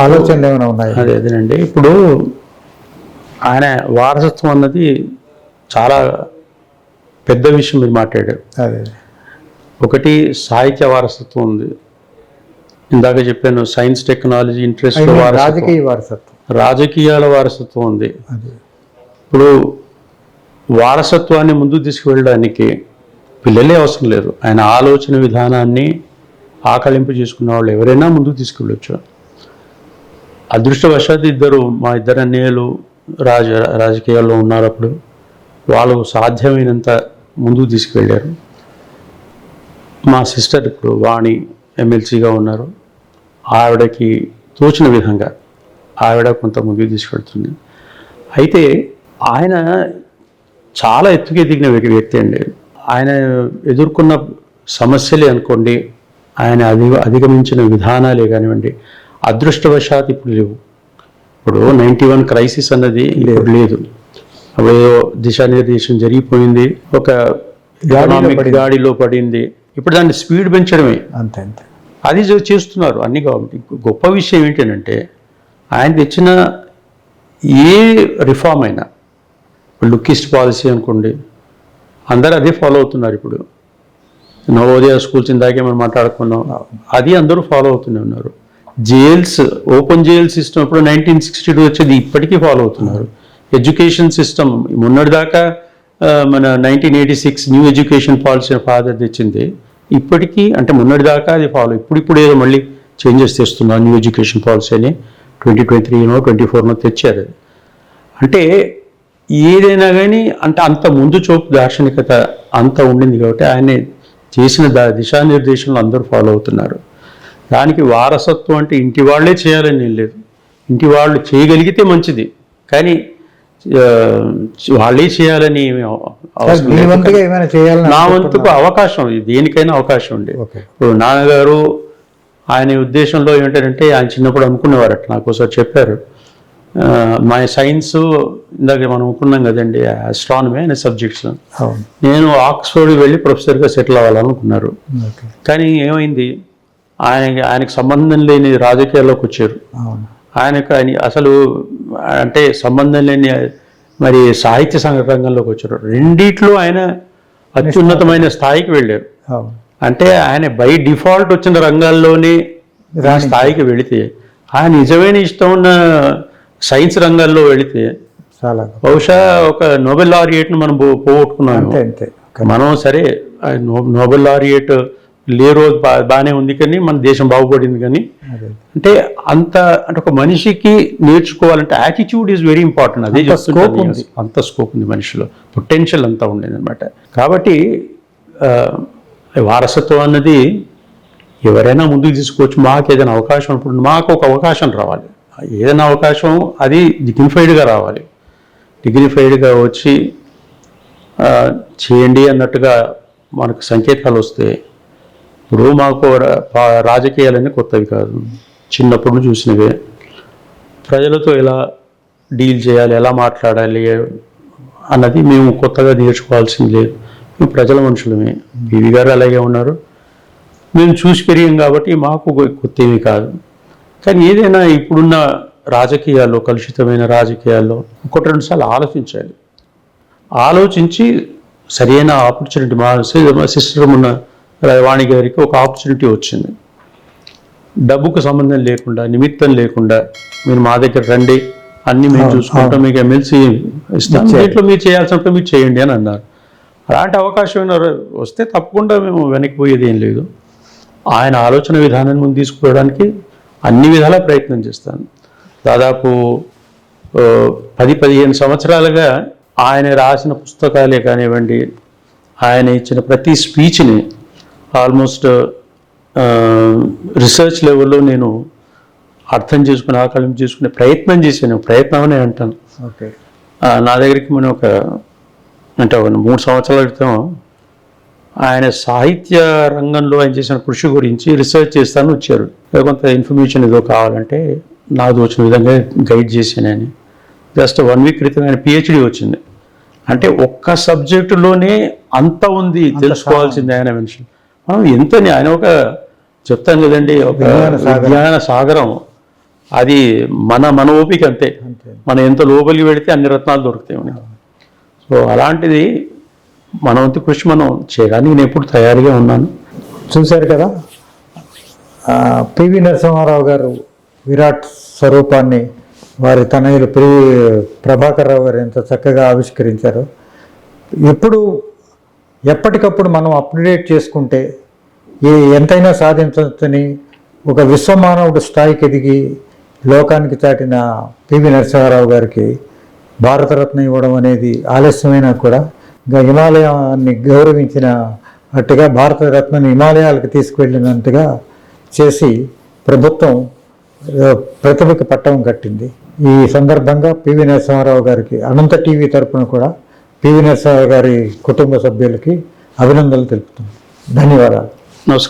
ఆలోచనలు ఏమైనా ఉన్నాయి? అదేనండి, ఇప్పుడు ఆయన వారసత్వం అన్నది చాలా పెద్ద విషయం మీరు మాట్లాడారు. అదే ఒకటి సాహిత్య వారసత్వం ఉంది. ఇందాక చెప్పాను సైన్స్ టెక్నాలజీ ఇంట్రెస్ట్ రాజకీయ వారసత్వం, రాజకీయాల వారసత్వం ఉంది. అదే ఇప్పుడు వారసత్వాన్ని ముందుకు తీసుకువెళ్ళడానికి పిల్లలే అవసరం లేదు. ఆయన ఆలోచన విధానాన్ని ఆకలింపు చేసుకున్న వాళ్ళు ఎవరైనా ముందుకు తీసుకెళ్ళొచ్చు. అదృష్టవశాత్తు మా ఇద్దరు అన్నయ్యలు రాజకీయాల్లో ఉన్నారు. అప్పుడు వాళ్ళు సాధ్యమైనంత ముందుకు తీసుకువెళ్ళారు. మా సిస్టర్ ఇప్పుడు వాణి ఎమ్మెల్సీగా ఉన్నారు. ఆవిడకి తోచిన విధంగా ఆవిడ కొంత ముందుకు తీసుకెళ్తుంది. అయితే ఆయన చాలా ఎత్తుకు ఎదిగిన వ్యక్తి అండి. ఆయన ఎదుర్కొన్న సమస్యలే అనుకోండి, ఆయన అధిగమించిన విధానాలే కానివ్వండి, అదృష్టవశాత్తు ఇప్పుడు లేవు. ఇప్పుడు 91 క్రైసిస్ అన్నది ఇప్పుడు లేదు. అప్పుడు దిశానిర్దేశం జరిగిపోయింది, ఒక గాడిలో పడింది. ఇప్పుడు దాన్ని స్పీడ్ పెంచడమే, అంతే అంతే. అది చేస్తున్నారు అన్ని గవర్నమెంట్. గొప్ప విషయం ఏంటంటే ఆయన తెచ్చిన ఏ రిఫార్మ్ అయినా, లుకిస్ట్ పాలసీ అనుకోండి, అందరూ అదే ఫాలో అవుతున్నారు. ఇప్పుడు నవోదయ స్కూల్స్ ఇందాకే మనం మాట్లాడుకున్నాం, అది అందరూ ఫాలో అవుతూనే ఉన్నారు. జైల్స్, ఓపెన్ జైల్ సిస్టమ్ ఇప్పుడు 1962 వచ్చేది ఇప్పటికీ ఫాలో అవుతున్నారు. ఎడ్యుకేషన్ సిస్టమ్ మొన్నటిదాకా మన 1986 న్యూ ఎడ్యుకేషన్ పాలసీ ఫాదర్ తెచ్చింది. ఇప్పటికీ అంటే మొన్నటిదాకా అది ఫాలో, ఇప్పుడు ఏదో మళ్ళీ చేంజెస్ తెస్తున్నారు. న్యూ ఎడ్యుకేషన్ పాలసీ అని 2023 24 తెచ్చారు. అంటే ఏదైనా కానీ అంటే అంత ముందు చూపు దార్శనికత అంత ఉండింది కాబట్టి ఆయన చేసిన దిశానిర్దేశంలో అందరూ ఫాలో అవుతున్నారు. దానికి వారసత్వం అంటే ఇంటి వాళ్ళే చేయాలని నేను లేదు. ఇంటి వాళ్ళు చేయగలిగితే మంచిది, కానీ వాళ్ళే చేయాలని నా వంతుకు అవకాశం, దేనికైనా అవకాశం ఉంది. ఇప్పుడు నాన్నగారు ఆయన ఉద్దేశంలో ఏమిటంటే ఆయన చిన్నప్పుడు అనుకునేవారు, అట్లా నాకు ఒకసారి చెప్పారు. మా సైన్స్ ఇందాక మనం అనుకున్నాం కదండి, ఆస్ట్రానమీ అనే సబ్జెక్ట్స్, నేను ఆక్స్ఫర్డ్ వెళ్ళి ప్రొఫెసర్గా సెటిల్ అవ్వాలనుకున్నారు. కానీ ఏమైంది, ఆయనకు సంబంధం లేని రాజకీయాల్లోకి వచ్చారు. ఆయన అసలు అంటే సంబంధం లేని మరి సాహిత్య రంగంలోకి వచ్చారు. రెండిట్లో ఆయన అత్యున్నతమైన స్థాయికి వెళ్ళారు. అంటే ఆయన బై డిఫాల్ట్ వచ్చిన రంగాల్లోనే స్థాయికి వెళితే, ఆయన నిజమైన ఇష్టం ఉన్న సైన్స్ రంగాల్లో వెళితే చాలా బహుశా ఒక నోబెల్ లారియట్ను మనం పోగొట్టుకున్నాం. మనం సరే నోబెల్ లారియట్ లేరు బాగానే ఉంది, కానీ మన దేశం బాగుపడింది. కానీ అంటే అంత అంటే ఒక మనిషికి నేర్చుకోవాలంటే యాటిట్యూడ్ ఈజ్ వెరీ ఇంపార్టెంట్. అదే చెప్తుంది, అంత స్కోప్ ఉంది మనిషిలో, పొటెన్షియల్ అంతా ఉండేది అనమాట. కాబట్టి వారసత్వం అన్నది ఎవరైనా ముందుకు తీసుకోవచ్చు. మాకు ఏదైనా అవకాశం ఉంటుంది, మాకు ఒక అవకాశం రావాలి. ఏదైనా అవకాశం అది డిగ్నిఫైడ్గా రావాలి. డిగ్నిఫైడ్గా వచ్చి చేయండి అన్నట్టుగా మనకు సంకేతాలు వస్తే, ఇప్పుడు మాకు రాజకీయాలన్నీ కొత్తవి కాదు, చిన్నప్పుడు చూసినవే. ప్రజలతో ఎలా డీల్ చేయాలి, ఎలా మాట్లాడాలి అన్నది మేము కొత్తగా నేర్చుకోవాల్సింది లేదు. మేము ప్రజల మనుషులమే. పివి గారు అలాగే ఉన్నారు, మేము చూసి పెరిగాం కాబట్టి మాకు కొత్త ఏమీ కాదు. కానీ ఏదైనా ఇప్పుడున్న రాజకీయాల్లో, కలుషితమైన రాజకీయాల్లో 1-2 సార్లు ఆలోచించాలి. ఆలోచించి సరైన ఆపర్చునిటీ, మా సిస్టర్ ఉన్న వాణి గారికి ఒక ఆపర్చునిటీ వచ్చింది. డబ్బుకు సంబంధం లేకుండా, నిమిత్తం లేకుండా మీరు మా దగ్గర రండి, అన్నీ మేము చూసుకుంటాం, మీకు ఎమ్మెల్సీ ఇస్తాం, దీంట్లో మీరు చేయాల్సినప్పుడు మీరు చేయండి అని అన్నారు. అలాంటి అవకాశం వస్తే తప్పకుండా మేము వెనక్కి పోయేది ఏం లేదు. ఆయన ఆలోచన విధానాన్ని ముందు తీసుకురావడానికి అన్ని విధాలా ప్రయత్నం చేస్తాను. దాదాపు 10-15 సంవత్సరాలుగా ఆయన రాసిన పుస్తకాలే కానివ్వండి, ఆయన ఇచ్చిన ప్రతి స్పీచ్ని ఆల్మోస్ట్ రీసెర్చ్ లెవెల్లో నేను అర్థం చేసుకుని, ఆకలింపు చేసుకునే ప్రయత్నం చేశాను. ప్రయత్నం అనే అంటాను. నా దగ్గరికి మనం ఒక 3 సంవత్సరాల క్రితం ఆయన సాహిత్య రంగంలో ఆయన చేసిన కృషి గురించి రీసెర్చ్ చేస్తాను వచ్చారు. కొంత ఇన్ఫర్మేషన్ ఏదో కావాలంటే నాకు వచ్చిన విధంగా గైడ్ చేశానని. జస్ట్ 1 వీక్ క్రితం ఆయన PhD వచ్చింది. అంటే ఒక్క సబ్జెక్టులోనే అంత ఉంది తెలుసుకోవాల్సింది ఆయన మనిషి. మనం ఎంతని ఆయన ఒక చెప్తాను కదండి, ఒక విజ్ఞాన సాగరం. అది మన ఓపిక అంతే. మనం ఎంత లోపలికి పెడితే అన్ని రత్నాలు దొరుకుతాయి. సో అలాంటిది మన వంతు కృషి మనం చేయడానికి నేను ఎప్పుడు తయారుగా ఉన్నాను. చూశారు కదా, పివి నరసింహారావు గారు విరాట్ స్వరూపాన్ని వారి తనయులు ప్రభాకర్ రావు గారు ఎంత చక్కగా ఆవిష్కరించారు. ఎప్పటికప్పుడు మనం అప్డేట్ చేసుకుంటే ఎంతైనా సాధించవచ్చని ఒక విశ్వమానవుడు స్థాయికి ఎదిగి లోకానికి చాటిన పివి నరసింహారావు గారికి భారతరత్న ఇవ్వడం అనేది ఆలస్యమైనా కూడా హిమాలయాన్ని గౌరవించిన అట్టుగా భారతరత్నని హిమాలయాలకు తీసుకువెళ్ళినంతగా చేసి ప్రభుత్వం ప్రతిభకి పట్టం కట్టింది. ఈ సందర్భంగా పివి నరసింహారావు గారికి అనంత టీవీ తరపున కూడా పివి నరసింహారావు గారి కుటుంబ సభ్యులకి అభినందనలు తెలుపుతున్నాను. ధన్యవాదాలు. నమస్కారం.